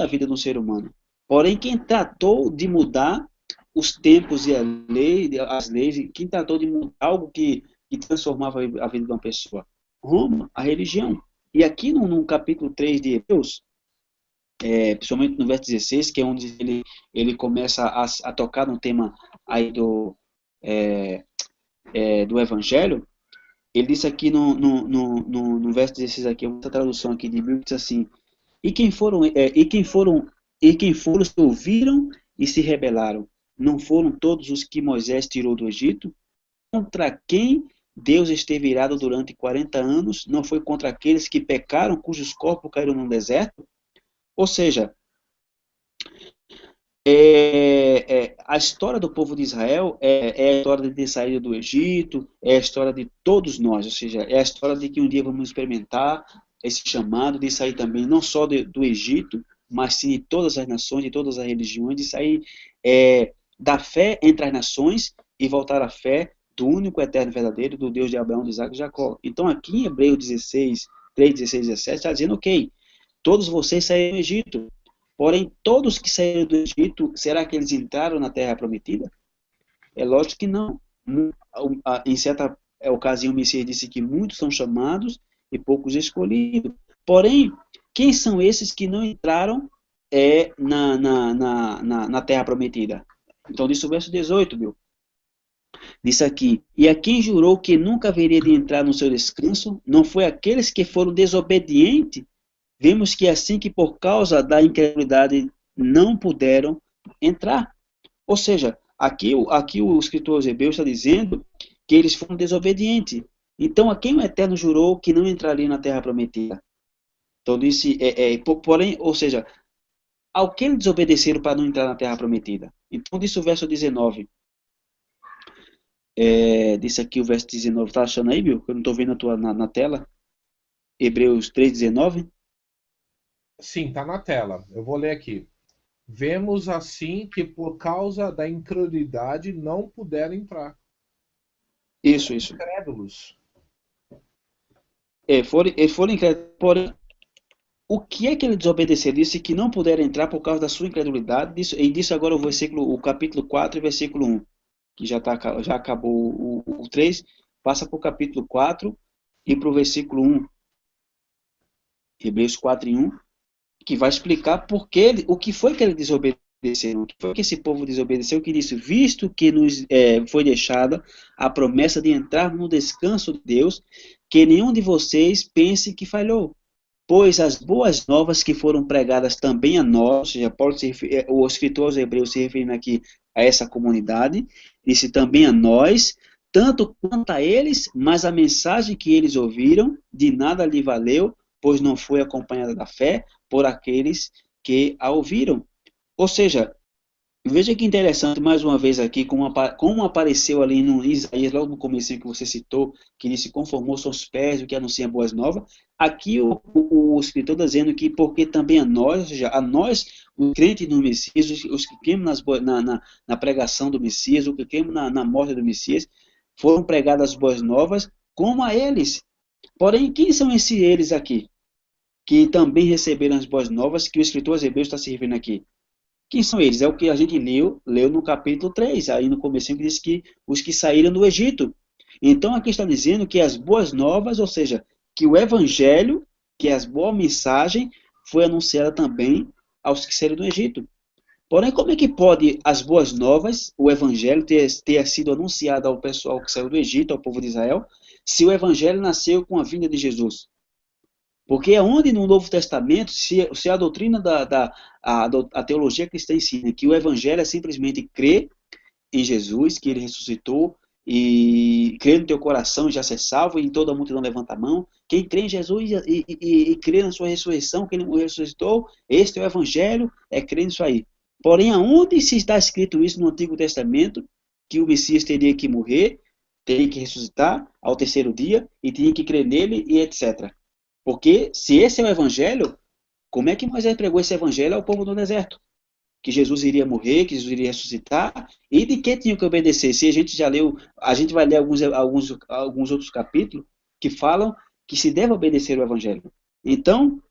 a vida do ser humano. Porém, quem tratou de mudar os tempos e as leis, quem tratou de mudar algo que transformava a vida de uma pessoa? Roma, a religião. E aqui no capítulo 3 de Hebreus, principalmente no verso 16, que é onde ele começa a tocar no tema aí do Evangelho, ele disse aqui no verso 16 aqui, outra tradução aqui de Bíblia, diz assim: e quem foram os que ouviram e se rebelaram? Não foram todos os que Moisés tirou do Egito? Contra quem Deus esteve irado durante 40 anos? Não foi contra aqueles que pecaram, cujos corpos caíram no deserto? Ou seja, a história do povo de Israel é a história de ter saído do Egito, é a história de todos nós, ou seja, é a história de que um dia vamos experimentar esse chamado de sair também, não só do Egito, mas sim de todas as nações, de todas as religiões, de sair da fé entre as nações e voltar à fé do único eterno verdadeiro, do Deus de Abraão, de Isaac e Jacó. Então aqui em Hebreus 16, 3, 16 e 17, está dizendo, ok, todos vocês saíram do Egito, porém todos que saíram do Egito, será que eles entraram na terra prometida? É lógico que não. Em certa ocasião o Messias disse que muitos são chamados e poucos escolhidos. Porém, quem são esses que não entraram na terra prometida? Então, diz o verso 18, meu. Diz aqui: e a quem jurou que nunca haveria de entrar no seu descanso, não foi aqueles que foram desobedientes? Vemos que assim que por causa da incredulidade não puderam entrar. Ou seja, aqui o escritor aos Hebreus está dizendo que eles foram desobedientes. Então, a quem o Eterno jurou que não entraria na terra prometida? Então, disse, porém, ou seja, ao que eles desobedeceram para não entrar na terra prometida? Então, disse o verso 19. Disse aqui o verso 19. Está achando aí, Bill? Eu não estou vendo na tela. Hebreus 3,19. Sim, está na tela. Eu vou ler aqui. Vemos assim que por causa da incredulidade não puderam entrar. Isso. Incrédulos. Foram incrédulos. Porém, o que é que ele desobedeceu? Disse que não puderam entrar por causa da sua incredulidade. E disse agora o capítulo 4, versículo 1. Que já acabou o 3. Passa para o capítulo 4 e para o versículo 1. Hebreus 4 e 1. Que vai explicar o que foi que ele desobedeceu, o que foi que esse povo desobedeceu, que disse, visto que nos foi deixada a promessa de entrar no descanso de Deus, que nenhum de vocês pense que falhou, pois as boas novas que foram pregadas também a nós, ou seja, o escritor aos Hebreus se referindo aqui a essa comunidade, disse também a nós, tanto quanto a eles, mas a mensagem que eles ouviram de nada lhe valeu, pois não foi acompanhada da fé por aqueles que a ouviram. Ou seja, veja que interessante, mais uma vez aqui, como apareceu ali no Isaías, logo no começo que você citou, que disse, conformou seus pés, o que anuncia boas novas. Aqui o escritor está dizendo que, porque também a nós, ou seja, a nós, os crentes no Messias, os que cremos na pregação do Messias, os que cremos na morte do Messias, foram pregadas as boas novas, como a eles. Porém, quem são esses eles aqui? Que também receberam as boas novas, que o escritor aos Hebreus está se referindo aqui. Quem são eles? É o que a gente leu no capítulo 3, aí no começo que diz que os que saíram do Egito. Então, aqui está dizendo que as boas novas, ou seja, que o evangelho, que a boa mensagem, foi anunciada também aos que saíram do Egito. Porém, como é que pode as boas novas, o evangelho, ter sido anunciado ao pessoal que saiu do Egito, ao povo de Israel, se o evangelho nasceu com a vinda de Jesus? Porque é onde no Novo Testamento, se a doutrina a teologia cristã ensina que o evangelho é simplesmente crer em Jesus, que ele ressuscitou, e crer no teu coração e já ser salvo, e em toda a multidão levanta a mão. Quem crê em Jesus e crê na sua ressurreição, que ele ressuscitou, este é o evangelho, é crer nisso aí. Porém, aonde se está escrito isso no Antigo Testamento, que o Messias teria que morrer, teria que ressuscitar ao terceiro dia, e tinha que crer nele, e etc. Porque se esse é o evangelho, como é que Moisés pregou esse evangelho ao povo do deserto? que Jesus iria morrer, que Jesus iria ressuscitar, e de que tinham que obedecer. Se a gente já leu, a gente vai ler alguns outros capítulos que falam que se deve obedecer o Evangelho. Então,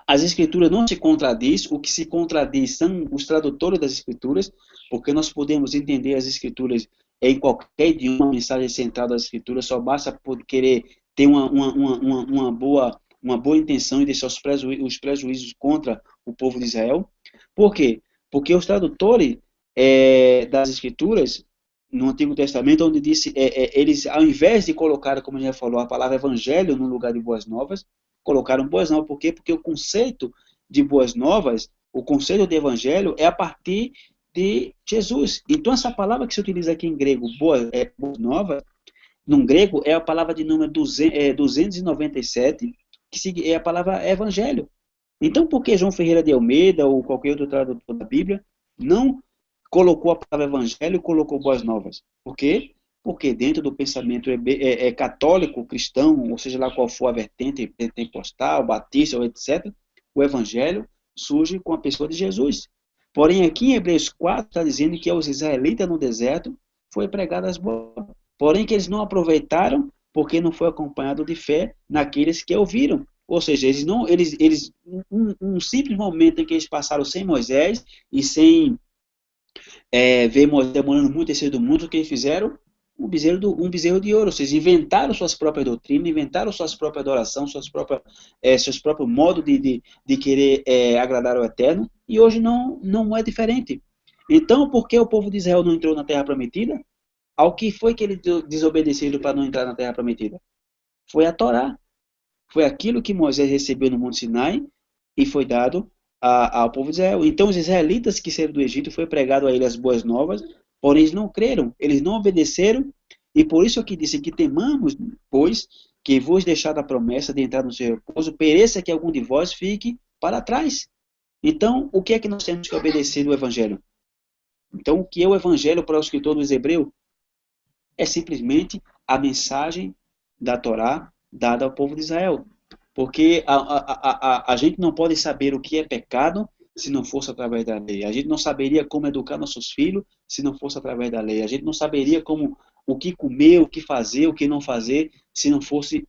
as Escrituras não se contradizem, o que se contradiz são os tradutores das Escrituras, porque nós podemos entender as Escrituras em qualquer idioma, a mensagem central das Escrituras, só basta por querer ter uma boa intenção e deixar os prejuízos contra o povo de Israel. Por quê? Porque os tradutores das Escrituras, no Antigo Testamento, onde disse, eles, ao invés de colocar, como já falou, a palavra evangelho no lugar de boas novas, colocaram boas novas. Por quê? Porque o conceito de boas novas, o conceito de evangelho é a partir de Jesus. Então, essa palavra que se utiliza aqui em grego, boas novas, no grego é a palavra de número 297, que é a palavra evangelho. Então, por que João Ferreira de Almeida ou qualquer outro tradutor da Bíblia não colocou a palavra evangelho e colocou boas novas? Por quê? Porque dentro do pensamento católico, cristão, ou seja lá qual for a vertente, pentecostal, batista, ou etc., o evangelho surge com a pessoa de Jesus. Porém, aqui em Hebreus 4 está dizendo que aos israelitas no deserto foi pregada as boas. Porém, que eles não aproveitaram porque não foi acompanhado de fé naqueles que ouviram. Ou seja, um simples momento em que eles passaram sem Moisés e sem ver Moisés demorando muito em ser do mundo, o que eles fizeram? Um bezerro de ouro. Ou seja, inventaram suas próprias doutrinas, inventaram suas próprias adorações, seus próprios modos de querer agradar ao Eterno, e hoje não é diferente. Então, por que o povo de Israel não entrou na Terra Prometida? Ao que foi que eles desobedeceram para não entrar na Terra Prometida? Foi a Torá. Foi aquilo que Moisés recebeu no Monte Sinai e foi dado ao povo de Israel. Então, os israelitas que saíram do Egito, foi pregado a eles as boas novas, porém eles não creram, eles não obedeceram, e por isso aqui disse que temamos, pois, que vos deixar a promessa de entrar no seu repouso, pereça que algum de vós fique para trás. Então, o que é que nós temos que obedecer do Evangelho? Então, o que é o Evangelho para o escritor dos Hebreus? É simplesmente a mensagem da Torá dada ao povo de Israel. Porque a gente não pode saber o que é pecado se não fosse através da lei. A gente não saberia como educar nossos filhos se não fosse através da lei. A gente não saberia o que comer, o que fazer, o que não fazer, se não fosse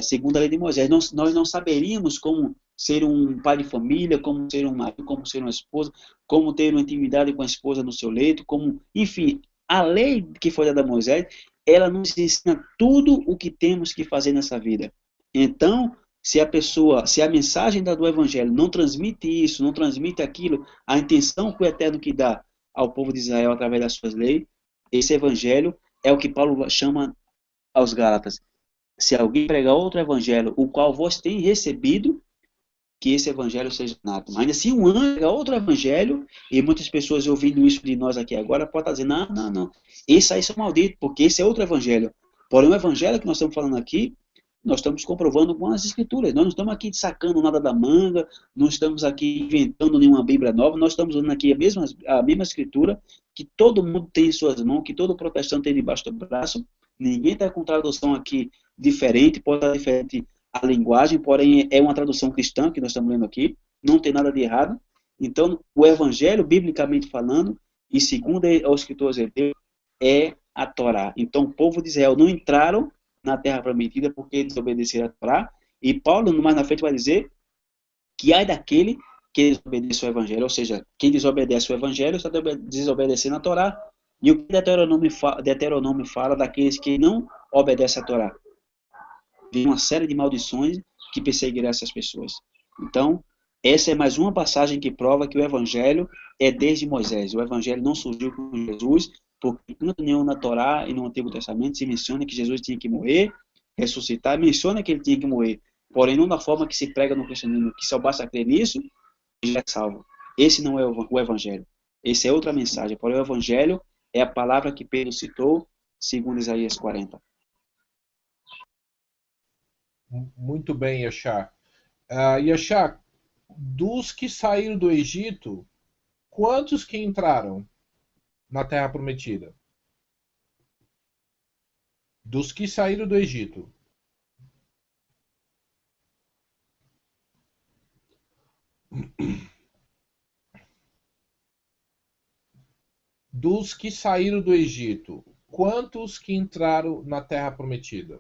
segundo a lei de Moisés. Nós não saberíamos como ser um pai de família, como ser um marido, como ser uma esposa, como ter uma intimidade com a esposa no seu leito, enfim, a lei que foi dada a Moisés, ela nos ensina tudo o que temos que fazer nessa vida. Então, se a mensagem do Evangelho não transmite isso, não transmite aquilo, a intenção que o Eterno que dá ao povo de Israel através das suas leis, esse Evangelho é o que Paulo chama aos Gálatas. Se alguém pregar outro evangelho, o qual vós tem recebido, que esse evangelho seja anátema. Ainda se um anjo pregar outro evangelho, e muitas pessoas ouvindo isso de nós aqui agora, podem estar dizendo, não, esse aí é maldito, porque esse é outro evangelho. Porém, o evangelho que nós estamos falando aqui, nós estamos comprovando com as escrituras. Nós não estamos aqui sacando nada da manga, não estamos aqui inventando nenhuma Bíblia nova, nós estamos usando aqui a mesma escritura que todo mundo tem em suas mãos, que todo protestante tem debaixo do braço. Ninguém está com tradução aqui diferente, pode estar diferente a linguagem, porém é uma tradução cristã que nós estamos lendo aqui, não tem nada de errado. Então, o evangelho, biblicamente falando, e segundo os escritores hebreus, é a Torá. Então, o povo de Israel não entraram na terra prometida porque desobedeceram a Torá, e Paulo, mais na frente, vai dizer que ai daquele que desobedece o evangelho, ou seja, quem desobedece o evangelho está desobedecendo a Torá. E o que Deuteronômio fala daqueles que não obedecem a Torá? Vem uma série de maldições que perseguirão essas pessoas. Então, essa é mais uma passagem que prova que o Evangelho é desde Moisés. O Evangelho não surgiu com Jesus, porque tanto nenhum na Torá e no Antigo Testamento se menciona que Jesus tinha que morrer, ressuscitar, menciona que ele tinha que morrer. Porém, não da forma que se prega no cristianismo, que só basta crer nisso e já é salvo. Esse não é o Evangelho. Essa é outra mensagem. Porém, o Evangelho é a palavra que Pedro citou, segundo Isaías 40. Muito bem, Yashar. Yashar, dos que saíram do Egito, quantos que entraram na Terra Prometida? Dos que saíram do Egito. Dos que saíram do Egito, quantos que entraram na Terra Prometida?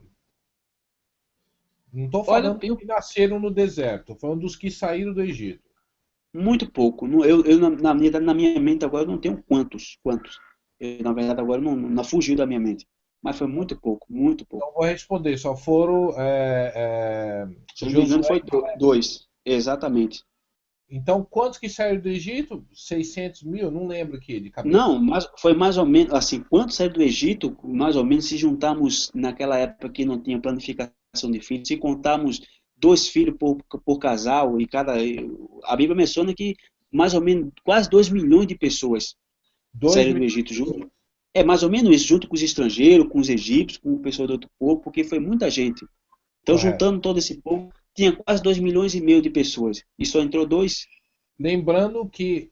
Não estou Olha, falando que nasceram no deserto, estou falando dos que saíram do Egito. muito pouco. Na minha mente agora eu não tenho quantos. Na verdade agora não fugiu da minha mente. Mas foi muito pouco, muito pouco. Então vou responder, só foram Se eu não me engano Josué. foi 2, exatamente. Então quantos que saíram do Egito? 600 mil? Não lembro aqui de cabeça. Não, mas foi mais ou menos assim, quando saíram do Egito, mais ou menos se juntarmos naquela época que não tinha planificação de filhos, se contarmos 2 filhos por casal, e a Bíblia menciona que mais ou menos quase 2 milhões de pessoas saíram do Egito junto. É mais ou menos isso, junto com os estrangeiros, com os egípcios, com o pessoal do outro povo, porque foi muita gente. Então, Correto. juntando todo esse povo, tinha quase 2 milhões e meio de pessoas. E só entrou 2. Lembrando que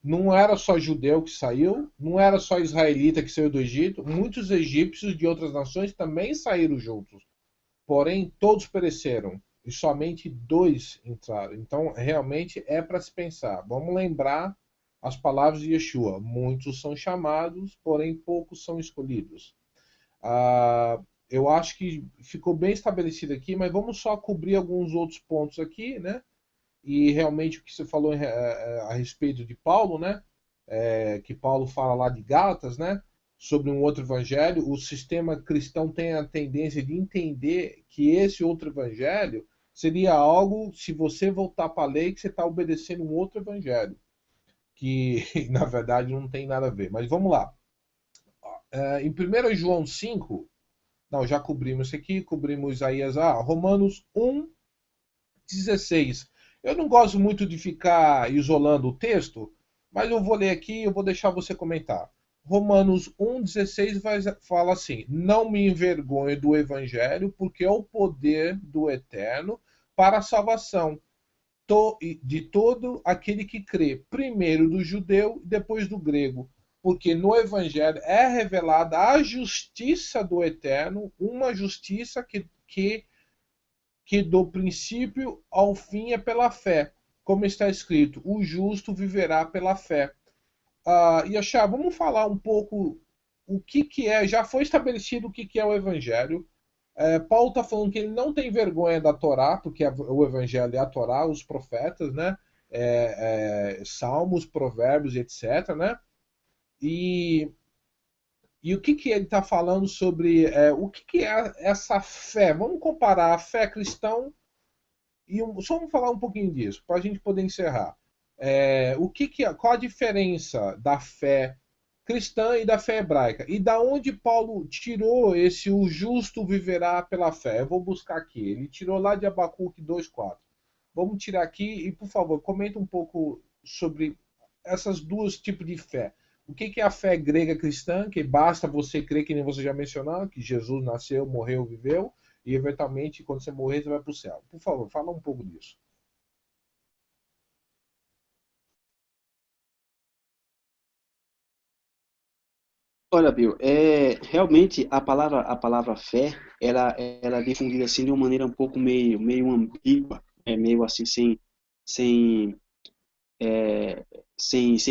não era só judeu que saiu, não era só israelita que saiu do Egito, muitos egípcios de outras nações também saíram juntos. Porém, todos pereceram e somente 2 entraram. Então, realmente é para se pensar. Vamos lembrar as palavras de Yeshua. Muitos são chamados, porém poucos são escolhidos. Eu acho que ficou bem estabelecido aqui, mas vamos só cobrir alguns outros pontos aqui, né? E realmente o que você falou a respeito de Paulo, né? Que Paulo fala lá de Gálatas, né? Sobre um outro evangelho. O sistema cristão tem a tendência de entender que esse outro evangelho seria algo, se você voltar para a lei, que você está obedecendo um outro evangelho, que na verdade não tem nada a ver. Mas vamos lá. Em 1 João 5, não, já cobrimos isso aqui, cobrimos Isaías, Romanos 1:16. Eu não gosto muito de ficar isolando o texto, mas eu vou ler aqui e eu vou deixar você comentar. Romanos 1:16 fala assim: não me envergonho do evangelho, porque é o poder do eterno para a salvação de todo aquele que crê, primeiro do judeu e depois do grego. Porque no evangelho é revelada a justiça do eterno, uma justiça que do princípio ao fim é pela fé. Como está escrito, o justo viverá pela fé. Yachá, vamos falar um pouco o que é, já foi estabelecido o que é o evangelho. Paulo está falando que ele não tem vergonha da Torá, porque o evangelho é a Torá, os profetas, né? Salmos, provérbios, etc, né? E o que ele está falando sobre o que é essa fé? Vamos comparar a fé cristã e só vamos falar um pouquinho disso, para a gente poder encerrar. Qual a diferença da fé cristã e da fé hebraica? E da onde Paulo tirou esse o justo viverá pela fé? Eu vou buscar aqui. Ele tirou lá de Abacuque 2:4. Vamos tirar aqui e, por favor, comenta um pouco sobre essas duas tipos de fé. O que é a fé grega cristã? Que basta você crer, que nem você já mencionou, que Jesus nasceu, morreu, viveu, e eventualmente, quando você morrer, você vai para o céu. Por favor, fala um pouco disso. Olha, Bill, realmente a palavra fé, ela é difundida assim de uma maneira um pouco meio ambígua, meio assim sem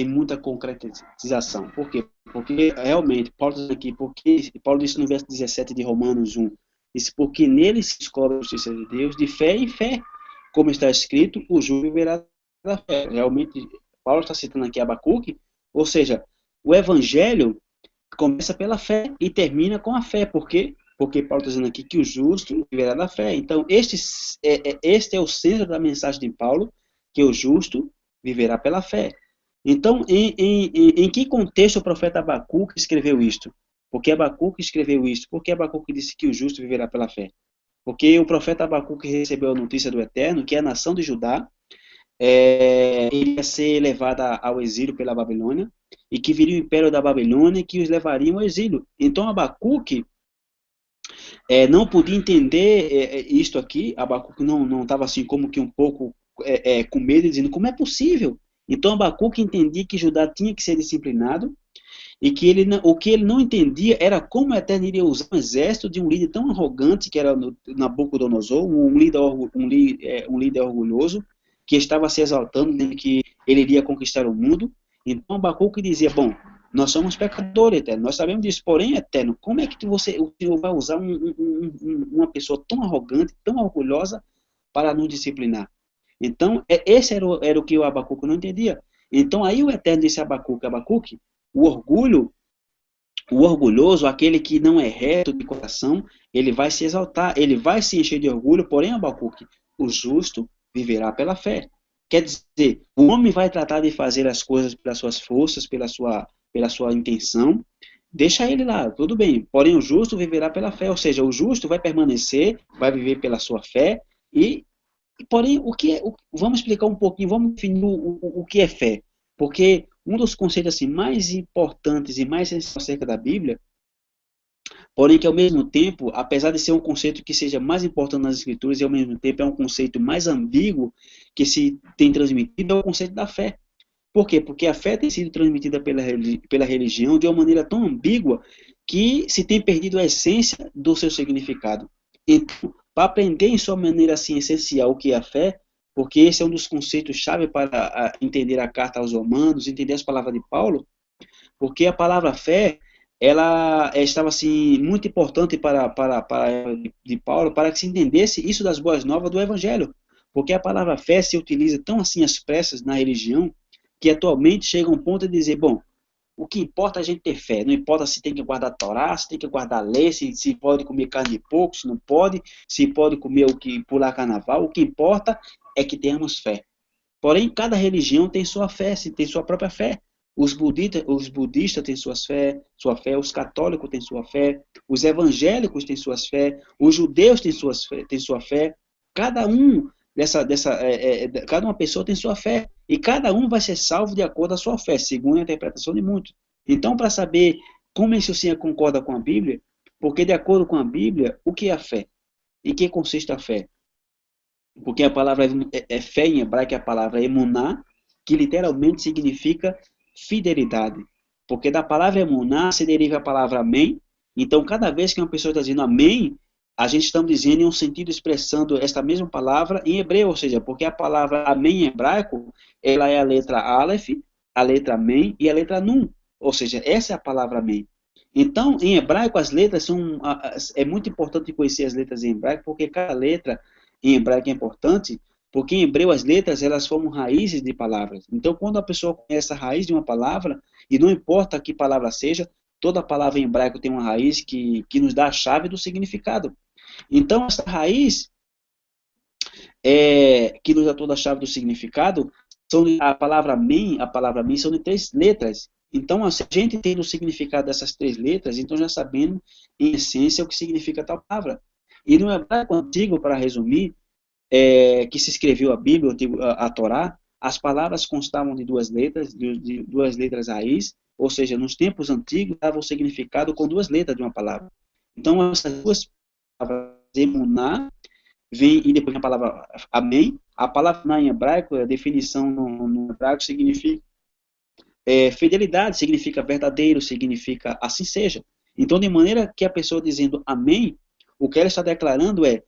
muita concretização. Por quê? Porque realmente, Paulo diz aqui, Paulo disse no verso 17 de Romanos 1, disse, porque nele se descobre a justiça de Deus, de fé em fé, como está escrito, o justo viverá da fé. Realmente, Paulo está citando aqui Abacuque, ou seja, o evangelho começa pela fé e termina com a fé. Por quê? Porque Paulo está dizendo aqui que o justo viverá da fé. Então, este é o centro da mensagem de Paulo, que o justo viverá pela fé. Então, em que contexto o profeta Abacuque escreveu isto? Por que Abacuque escreveu isto? Por que Abacuque disse que o justo viverá pela fé? Porque o profeta Abacuque recebeu a notícia do Eterno, que a nação de Judá iria ser levada ao exílio pela Babilônia, e que viria o império da Babilônia, que os levaria ao exílio. Então Abacuque não podia entender isto aqui. Abacuque não estava assim como que um pouco com medo, dizendo, como é possível? Então Abacuque entendia que Judá tinha que ser disciplinado, e que o que ele não entendia era como o Eterno iria usar um exército de um líder tão arrogante, que era Nabucodonosor, um líder orgulhoso, que estava se exaltando, dizendo que ele iria conquistar o mundo. Então Abacuque dizia, bom, nós somos pecadores, Eterno, nós sabemos disso, porém, Eterno, como é que o Senhor vai usar uma pessoa tão arrogante, tão orgulhosa, para nos disciplinar? Então, esse era o que o Abacuque não entendia. Então, aí o Eterno disse a Abacuque, o orgulhoso, aquele que não é reto de coração, ele vai se exaltar, ele vai se encher de orgulho, porém, Abacuque, o justo viverá pela fé. Quer dizer, o homem vai tratar de fazer as coisas pelas suas forças, pela sua intenção, deixa ele lá, tudo bem, porém o justo viverá pela fé, ou seja, o justo vai permanecer, vai viver pela sua fé, porém, vamos explicar um pouquinho, vamos definir o que é fé, porque um dos conceitos assim, mais importantes e mais acerca da Bíblia, porém que ao mesmo tempo, apesar de ser um conceito que seja mais importante nas Escrituras, e ao mesmo tempo é um conceito mais ambíguo que se tem transmitido, é o conceito da fé. Por quê? Porque a fé tem sido transmitida pela religião de uma maneira tão ambígua que se tem perdido a essência do seu significado. Então, para aprender em sua maneira assim essencial o que é a fé, porque esse é um dos conceitos-chave para entender a carta aos Romanos, entender as palavras de Paulo, porque a palavra fé, ela estava assim, muito importante para de Paulo, para que se entendesse isso das boas novas do Evangelho. Porque a palavra fé se utiliza tão assim às pressas na religião, que atualmente chega a um ponto de dizer, bom, o que importa é a gente ter fé, não importa se tem que guardar a Torá, se tem que guardar a lei, se pode comer carne de porco, se não pode, se pode comer pular carnaval, o que importa é que tenhamos fé. Porém, cada religião tem sua fé, tem sua própria fé. Os budistas têm sua fé, os católicos têm sua fé, os evangélicos têm sua fé, os judeus têm sua fé, cada uma pessoa tem sua fé, e cada um vai ser salvo de acordo com a sua fé, segundo a interpretação de muitos. Então, para saber como isso sim concorda com a Bíblia, porque de acordo com a Bíblia, o que é a fé? E que consiste a fé? Porque a palavra fé em hebraico é a palavra emuná, que literalmente significa fidelidade. Porque da palavra emuná se deriva a palavra amém. Então, cada vez que uma pessoa está dizendo amém, a gente está dizendo em um sentido expressando esta mesma palavra em hebreu, ou seja, porque a palavra amém em hebraico, ela é a letra Aleph, a letra amém e a letra Nun. Ou seja, essa é a palavra amém. Então, em hebraico, as letras é muito importante conhecer as letras em hebraico, porque cada letra em hebraico é importante, porque em hebreu as letras, elas formam raízes de palavras. Então, quando a pessoa conhece a raiz de uma palavra, e não importa que palavra seja, toda palavra em hebraico tem uma raiz que nos dá a chave do significado. Então, essa raiz que nos dá toda a chave do significado, a palavra amém são de 3 letras. Então, se a gente tem o significado dessas 3 letras, então já sabemos, em essência, o que significa tal palavra. E no hebraico antigo, para resumir, que se escreveu a Bíblia, a Torá, as palavras constavam de 2 letras, de 2 letras raiz, ou seja, nos tempos antigos, dava o significado com 2 letras de uma palavra. Então, essas 2 palavras, emuná, vem e depois a palavra amém. A palavra em hebraico, a definição no hebraico significa fidelidade, significa verdadeiro, significa assim seja. Então, de maneira que a pessoa dizendo amém, o que ela está declarando é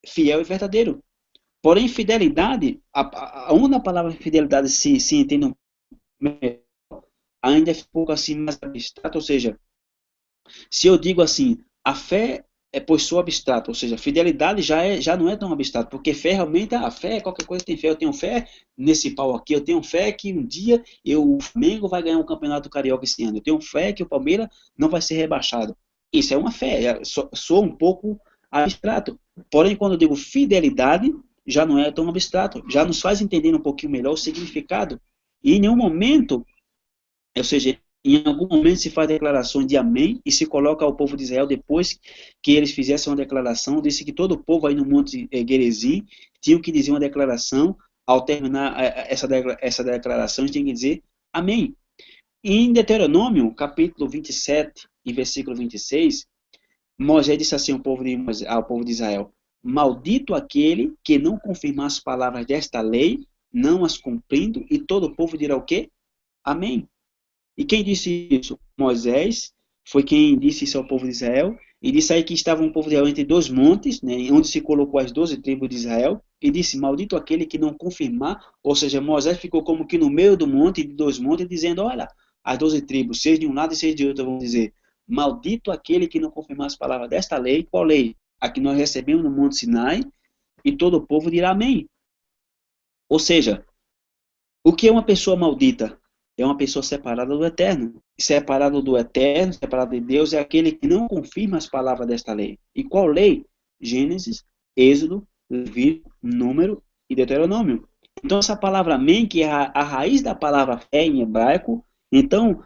fiel e verdadeiro. Porém, fidelidade, onde a palavra fidelidade se entende ainda é um pouco assim mais abstrato, ou seja, se eu digo assim, a fé pois sou abstrato, ou seja, fidelidade já não é tão abstrato, porque fé realmente, a fé é qualquer coisa que tem fé. Eu tenho fé nesse pau aqui, eu tenho fé que um dia o Flamengo vai ganhar um campeonato carioca esse ano, eu tenho fé que o Palmeiras não vai ser rebaixado. Isso é uma fé, sou um pouco abstrato. Porém, quando eu digo fidelidade, já não é tão abstrato, já nos faz entender um pouquinho melhor o significado. E em nenhum momento, ou seja, em algum momento se faz declarações de amém e se coloca ao povo de Israel, depois que eles fizessem uma declaração, disse que todo o povo aí no Monte Gerizim tinha que dizer uma declaração. Ao terminar essa declaração, eles tinham que dizer amém. E em Deuteronômio, capítulo 27 e versículo 26, Moisés disse assim ao povo de Israel: maldito aquele que não confirmar as palavras desta lei, não as cumprindo, e todo o povo dirá o quê? Amém. E quem disse isso? Moisés foi quem disse isso ao povo de Israel, e disse aí que estava um povo de Israel entre 2 montes, né, onde se colocou as 12 tribos de Israel, e disse, maldito aquele que não confirmar, ou seja, Moisés ficou como que no meio do monte, de dois montes, dizendo, olha, as 12 tribos, 6 de um lado e 6 de outro, vão dizer, maldito aquele que não confirmar as palavras desta lei. Qual lei? A que nós recebemos no Monte Sinai, e todo o povo dirá amém. Ou seja, o que é uma pessoa maldita? É uma pessoa separada do Eterno. Separado do Eterno, separado de Deus, é aquele que não confirma as palavras desta lei. E qual lei? Gênesis, Êxodo, Levítico, Número e Deuteronômio. Então, essa palavra amém, que é a raiz da palavra fé em hebraico, então,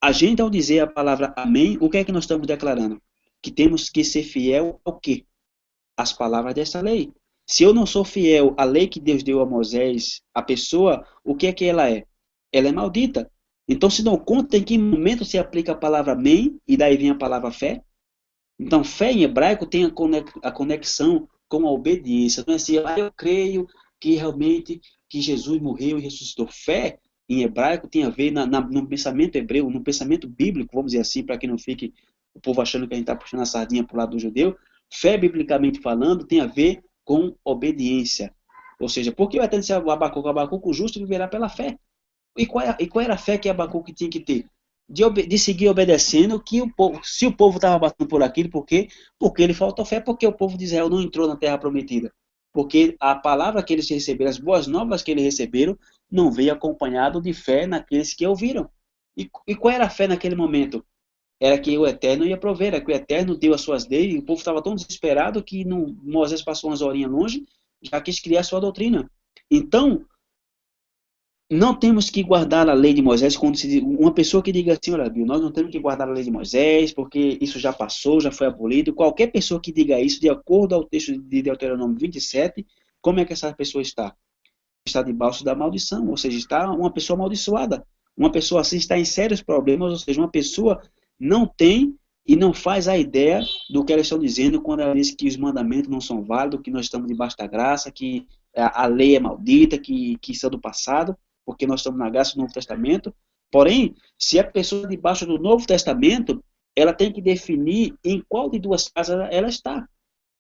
a gente, ao dizer a palavra amém, o que é que nós estamos declarando? Que temos que ser fiel ao quê? As palavras dessa lei. Se eu não sou fiel à lei que Deus deu a Moisés, a pessoa, o que é que ela é? Ela é maldita. Então, se não conta em que momento se aplica a palavra amém, e daí vem a palavra fé. Então, fé em hebraico tem a conexão com a obediência. Não é assim, eu creio que realmente que Jesus morreu e ressuscitou. Fé em hebraico tem a ver no pensamento hebreu, no pensamento bíblico, vamos dizer assim, para que não fique o povo achando que a gente está puxando a sardinha para o lado do judeu. Fé, biblicamente falando, tem a ver com obediência. Ou seja, porque vai ter que ser o Abacuque, o justo viverá pela fé. E qual era a fé que Abacuque tinha que ter? De seguir obedecendo que o povo, se o povo estava passando por aquilo, por quê? Porque ele faltou fé, porque o povo de Israel não entrou na terra prometida. Porque a palavra que eles receberam, as boas novas que eles receberam, não veio acompanhado de fé naqueles que ouviram. E qual era a fé naquele momento? Era que o Eterno ia prover, era que o Eterno deu as suas leis, e o povo estava tão desesperado que Moisés passou umas horinhas longe, já quis criar sua doutrina. Então, não temos que guardar a lei de Moisés quando se diz, uma pessoa que diga assim, olha, Bill, nós não temos que guardar a lei de Moisés, porque isso já passou, já foi abolido. Qualquer pessoa que diga isso, de acordo ao texto de Deuteronômio 27, como é que essa pessoa está? Está debaixo da maldição, ou seja, está uma pessoa amaldiçoada. Uma pessoa assim está em sérios problemas, ou seja, uma pessoa não tem e não faz a ideia do que elas estão dizendo quando ela diz que os mandamentos não são válidos, que nós estamos debaixo da graça, que a lei é maldita, que isso é do passado, porque nós estamos na graça do Novo Testamento. Porém, se a pessoa debaixo do Novo Testamento, ela tem que definir em qual de duas casas ela está.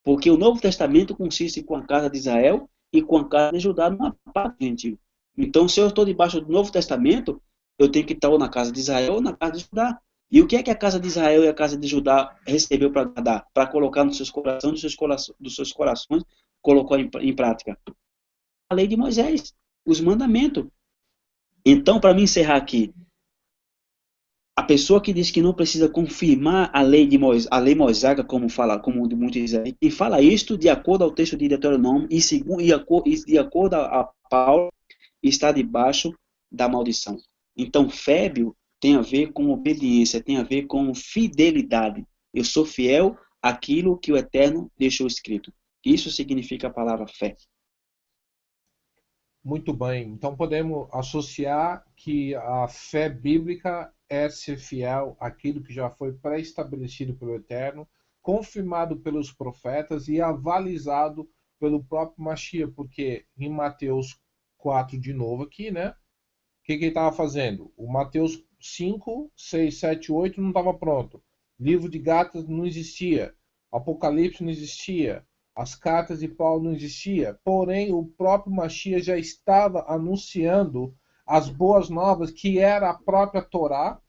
Porque o Novo Testamento consiste com a casa de Israel e com a casa de Judá numa parte gentil. Então, se eu estou debaixo do Novo Testamento, eu tenho que estar ou na casa de Israel ou na casa de Judá. E o que é que a casa de Israel e a casa de Judá recebeu para dar? Para colocar nos seus corações, dos seus corações, colocou em prática? A lei de Moisés, os mandamentos. Então, para me encerrar aqui, a pessoa que diz que não precisa confirmar a lei mosaica, como muitos dizem, e fala isto de acordo ao texto de Deuteronômio e de acordo a Paulo, está debaixo da maldição. Então, fébio tem a ver com obediência, tem a ver com fidelidade. Eu sou fiel àquilo que o Eterno deixou escrito. Isso significa a palavra fé. Muito bem. Então podemos associar que a fé bíblica é ser fiel àquilo que já foi pré-estabelecido pelo Eterno, confirmado pelos profetas e avalizado pelo próprio Mashiach, porque em Mateus 4, de novo aqui, né? O que ele estava fazendo? O Mateus 5, 6, 7, 8 não estava pronto. Livro de Gálatas não existia. Apocalipse não existia. As cartas de Paulo não existiam, porém o próprio Mashiach já estava anunciando as boas novas, que era a própria Torá,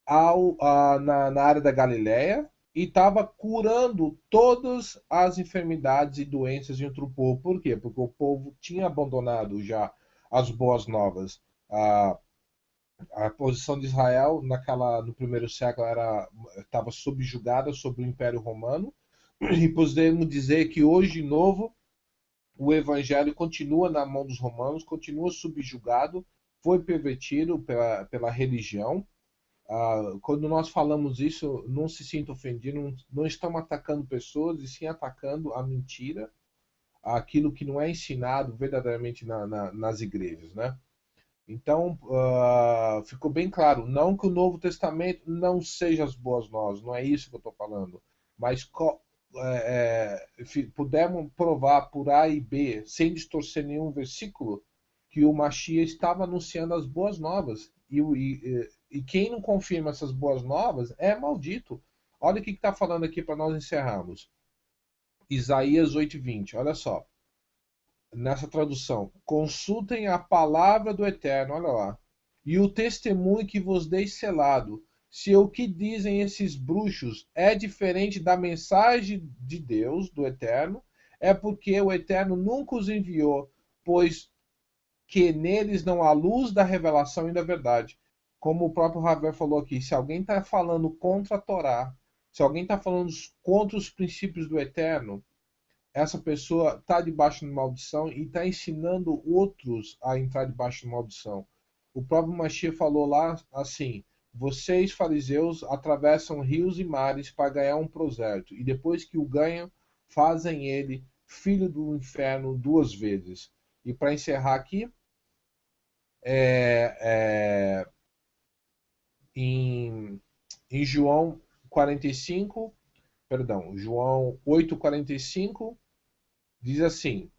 na área da Galileia, e estava curando todas as enfermidades e doenças entre o povo. Por quê? Porque o povo tinha abandonado já as boas novas. A posição de Israel no primeiro século estava subjugada sobre o Império Romano, e podemos dizer que hoje, de novo, o evangelho continua na mão dos romanos, continua subjugado, foi pervertido pela religião. Quando nós falamos isso, não se sinta ofendido, não estamos atacando pessoas, e sim atacando a mentira, aquilo que não é ensinado verdadeiramente nas igrejas, né? Então, ficou bem claro, não que o Novo Testamento não seja as boas novas, não é isso que eu estou falando, mas pudemos provar por A e B, sem distorcer nenhum versículo, que o Mashiach estava anunciando as boas novas. E quem não confirma essas boas novas é maldito. Olha o que está falando aqui para nós encerrarmos. Isaías 8:20, olha só. nessa tradução, consultem a palavra do Eterno, olha lá, e o testemunho que vos dei selado. Se o que dizem esses bruxos é diferente da mensagem de Deus, do Eterno, é porque o Eterno nunca os enviou, pois que neles não há luz da revelação e da verdade. Como o próprio Raver falou aqui, se alguém está falando contra a Torá, se alguém está falando contra os princípios do Eterno, essa pessoa está debaixo de maldição e está ensinando outros a entrar debaixo de maldição. O próprio Mashiach falou lá assim: vocês, fariseus, atravessam rios e mares para ganhar um prosélito, e depois que o ganham, fazem ele filho do inferno 2 vezes. E para encerrar aqui, em João 45, perdão, João 8,45, diz assim: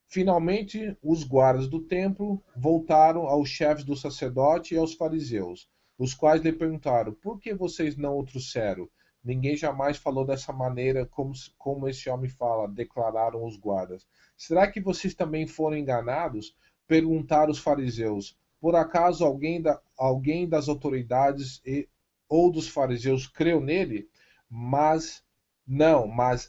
finalmente os guardas do templo voltaram aos chefes do sacerdote e aos fariseus, os quais lhe perguntaram: por que vocês não o trouxeram? Ninguém jamais falou dessa maneira como esse homem fala, declararam os guardas. Será que vocês também foram enganados? Perguntaram os fariseus. Por acaso alguém das autoridades ou dos fariseus creu nele? Mas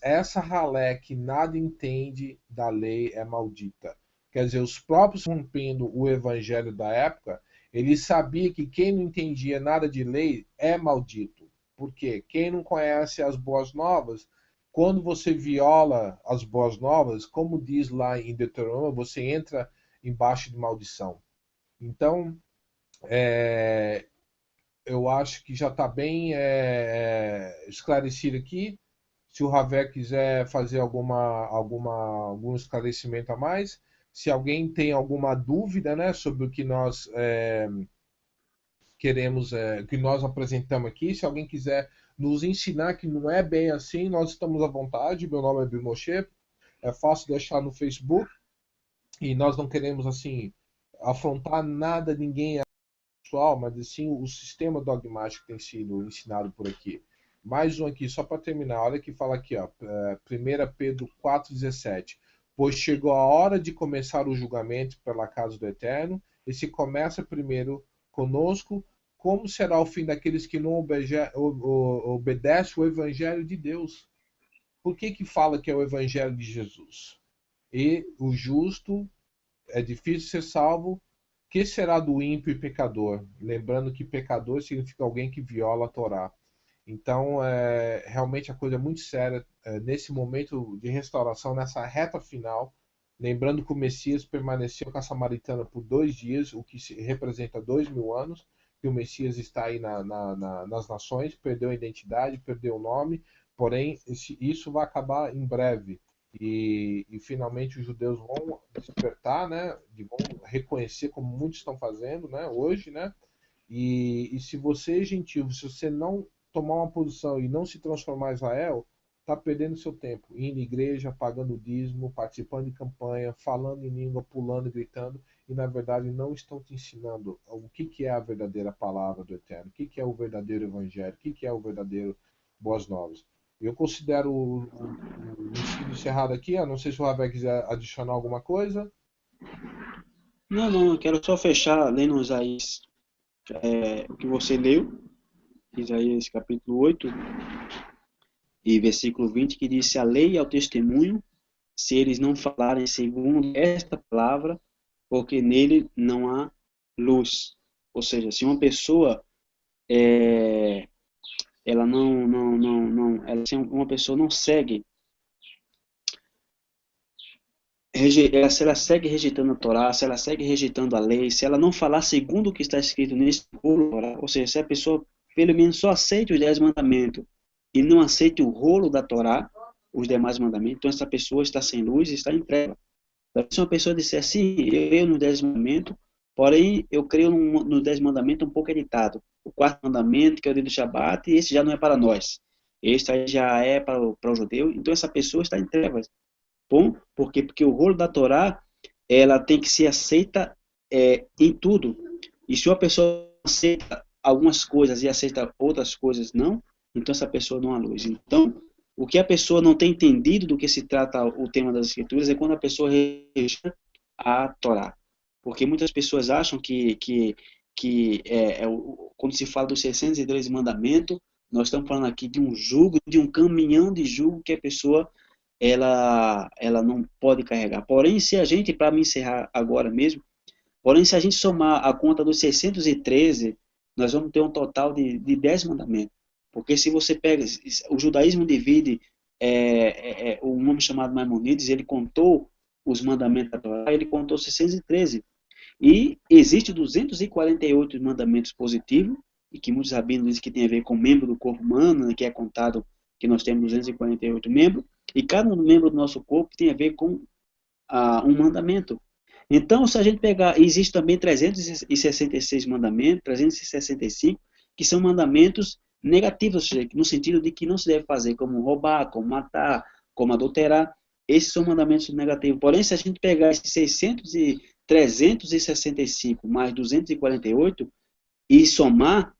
essa ralé que nada entende da lei é maldita. Quer dizer, os próprios rompendo o evangelho da época, ele sabia que quem não entendia nada de lei é maldito. Por quê? Quem não conhece as boas novas, quando você viola as boas novas, como diz lá em Deuteronômio, você entra embaixo de maldição. Então, eu acho que já está bem esclarecido aqui. Se o Raver quiser fazer algum esclarecimento a mais, se alguém tem alguma dúvida, né, sobre o que nós queremos, que nós apresentamos aqui, se alguém quiser nos ensinar que não é bem assim, nós estamos à vontade. Meu nome é Bimoshe, é fácil de achar no Facebook, e nós não queremos assim afrontar nada, ninguém pessoal, mas assim o sistema dogmático que tem sido ensinado por aqui. Mais um aqui, só para terminar, olha que fala aqui, ó, 1 Pedro 4,17. Pois chegou a hora de começar o julgamento pela casa do Eterno, e se começa primeiro conosco, como será o fim daqueles que não obedecem o Evangelho de Deus? Por que fala que é o Evangelho de Jesus? E o justo é difícil ser salvo. Que será do ímpio e pecador? Lembrando que pecador significa alguém que viola a Torá. Então, realmente a coisa é muito séria nesse momento de restauração, nessa reta final. Lembrando que o Messias permaneceu com a samaritana por 2 dias, o que representa 2000 anos, que o Messias está aí nas nações, perdeu a identidade, perdeu o nome, porém isso vai acabar em breve. E finalmente os judeus vão despertar, né? Vão reconhecer, como muitos estão fazendo, né? Hoje, né? E se você é gentil, se você não tomar uma posição e não se transformar em Israel, está perdendo seu tempo, indo à igreja, pagando dízimo, participando de campanha, falando em língua, pulando e gritando, e na verdade não estão te ensinando o que é a verdadeira palavra do Eterno, o que é o verdadeiro evangelho, o que é o verdadeiro boas novas. Eu considero o ensino encerrado aqui. Eu não sei se o Ravé quiser adicionar alguma coisa. Não, eu quero só fechar lendo Isaías, o que você leu, Isaías capítulo 8 e versículo 20, que diz: se a lei é o testemunho, se eles não falarem segundo esta palavra, porque nele não há luz. Ou seja, se uma pessoa ela se uma pessoa não segue, se ela segue rejeitando a Torá, se ela segue rejeitando a lei, se ela não falar segundo o que está escrito nesse rolo, ou seja, se a pessoa pelo menos só aceita os 10 mandamentos e não aceita o rolo da Torá, os demais mandamentos, então essa pessoa está sem luz e está em treva. Se uma pessoa disser assim, eu creio nos 10 mandamentos, porém eu creio nos 10 mandamentos um pouco editado. O 4º mandamento, que é o dia do Shabat, e esse já não é para nós. Esse aí já é para o judeu, então essa pessoa está em trevas. Bom, porque o rolo da Torá, ela tem que ser aceita em tudo. E se uma pessoa aceita algumas coisas e aceita outras coisas não, então essa pessoa não há luz. Então, O que a pessoa não tem entendido do que se trata o tema das Escrituras é quando a pessoa rejeita a Torá. Porque muitas pessoas acham quando se fala dos 613 mandamentos, nós estamos falando aqui de um jugo, de um caminhão de jugo que a pessoa ela não pode carregar. Porém, se a gente, para me encerrar agora mesmo, porém, se a gente somar a conta dos 613, nós vamos ter um total de 10 mandamentos. Porque se você pega, o judaísmo divide, um homem chamado Maimonides, ele contou os mandamentos da Torá, ele contou 613. E existe 248 mandamentos positivos, e que muitos rabinos dizem que tem a ver com membro do corpo humano, né, que é contado que nós temos 248 membros, e cada membro do nosso corpo tem a ver com um mandamento. Então, se a gente pegar, existe também 366 mandamentos, 365, que são mandamentos negativos, ou seja, no sentido de que não se deve fazer, como roubar, como matar, como adulterar. Esses são mandamentos negativos. Porém, se a gente pegar esses 365 mais 248 e somar,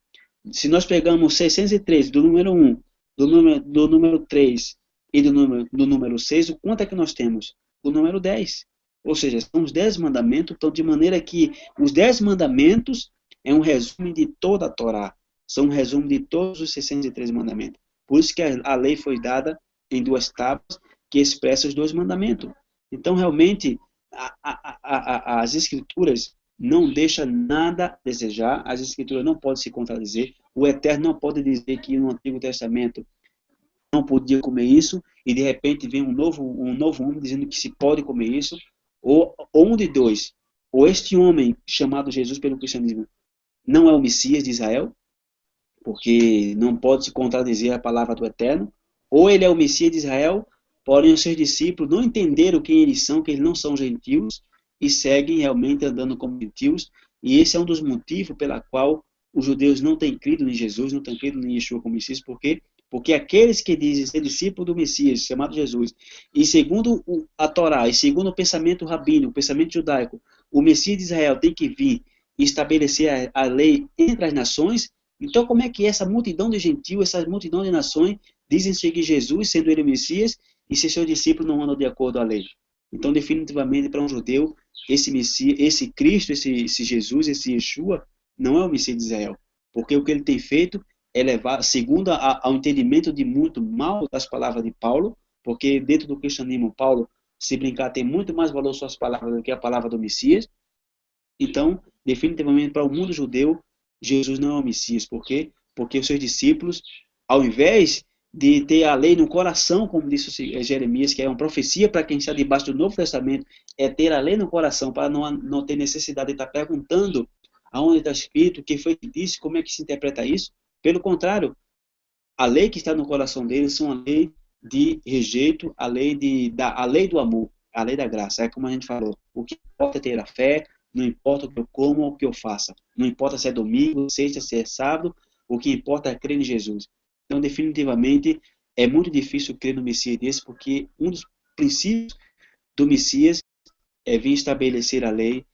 se nós pegamos 613 do número 1, do número 3 e do número 6, o quanto é que nós temos? O número 10. Ou seja, são os 10 mandamentos, então de maneira que os 10 mandamentos é um resumo de toda a Torá, são um resumo de todos os 613 mandamentos. Por isso que a lei foi dada em duas tábuas que expressam os 2 mandamentos. Então, realmente, as Escrituras não deixam nada a desejar, as Escrituras não podem se contradizer, o Eterno não pode dizer que no Antigo Testamento não podia comer isso, e de repente vem um novo homem dizendo que se pode comer isso, ou um de dois, ou este homem chamado Jesus pelo cristianismo não é o Messias de Israel, porque não pode se contradizer a palavra do Eterno, ou ele é o Messias de Israel, porém os seus discípulos não entenderam quem eles são, que eles não são gentios, e seguem realmente andando como gentios, e esse é um dos motivos pela qual os judeus não têm crido em Jesus, não têm crido em Yeshua como Messias, porque aqueles que dizem ser discípulo do Messias, chamado Jesus, e segundo a Torá, e segundo o pensamento rabínico, o pensamento judaico, o Messias de Israel tem que vir e estabelecer a lei entre as nações, então como é que essa multidão de gentios, essa multidão de nações, dizem seguir Jesus, sendo ele o Messias, e se seus discípulos não andam de acordo à lei? Então, definitivamente, para um judeu, esse Messias, esse Cristo, esse Jesus, esse Yeshua, não é o Messias de Israel, porque o que ele tem feito é levar, segundo ao entendimento de muito mal das palavras de Paulo, porque dentro do cristianismo, Paulo, se brincar, tem muito mais valor suas palavras do que a palavra do Messias. Então, definitivamente, para o mundo judeu, Jesus não é o Messias. Por quê? Porque os seus discípulos, ao invés de ter a lei no coração, como disse Jeremias, que é uma profecia para quem está debaixo do Novo Testamento, é ter a lei no coração, para não ter necessidade de estar perguntando aonde está escrito, o que foi que disse, como é que se interpreta isso. Pelo contrário, a lei que está no coração deles são a lei de rejeito, a lei do amor, a lei da graça. É como a gente falou, o que importa é ter a fé, não importa o que eu como ou o que eu faça. Não importa se é domingo, sexta, se é sábado, o que importa é crer em Jesus. Então, definitivamente, é muito difícil crer no Messias desse, porque um dos princípios do Messias é vir estabelecer a lei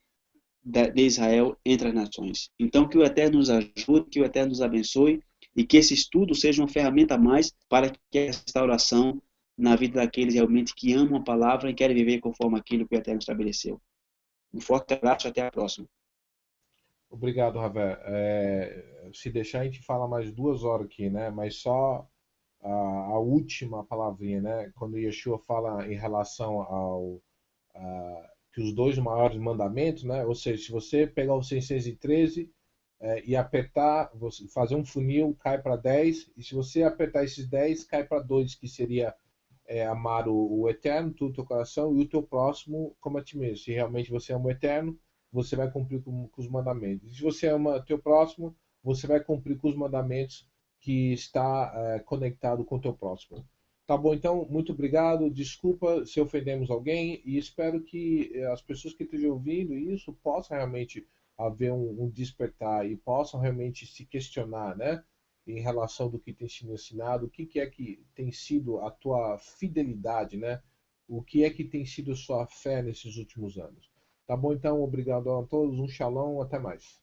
de Israel entre as nações. Então, que o Eterno nos ajude, que o Eterno nos abençoe, e que esse estudo seja uma ferramenta a mais para que a restauração na vida daqueles realmente que amam a palavra e querem viver conforme aquilo que o Eterno estabeleceu. Um forte abraço, até a próxima. Obrigado, Ravé. Se deixar, a gente fala mais 2 horas aqui, né? Mas só a última palavrinha, né? Quando Yeshua fala em relação ao que os 2 maiores mandamentos, né? Ou seja, se você pegar o 613 e apertar, fazer um funil, cai para 10, e se você apertar esses 10, cai para 2, que seria amar o Eterno, todo o teu coração, e o teu próximo como a ti mesmo. Se realmente você ama o Eterno, você vai cumprir com os mandamentos. E se você ama o teu próximo, você vai cumprir com os mandamentos que está conectado com o teu próximo. Tá bom, então, muito obrigado. Desculpa se ofendemos alguém e espero que as pessoas que estejam ouvindo isso possam realmente haver um despertar e possam realmente se questionar, né? Em relação do que tem sido ensinado, o que é que tem sido a tua fidelidade, né? O que é que tem sido a sua fé nesses últimos anos. Tá bom, então, obrigado a todos, um shalom, até mais.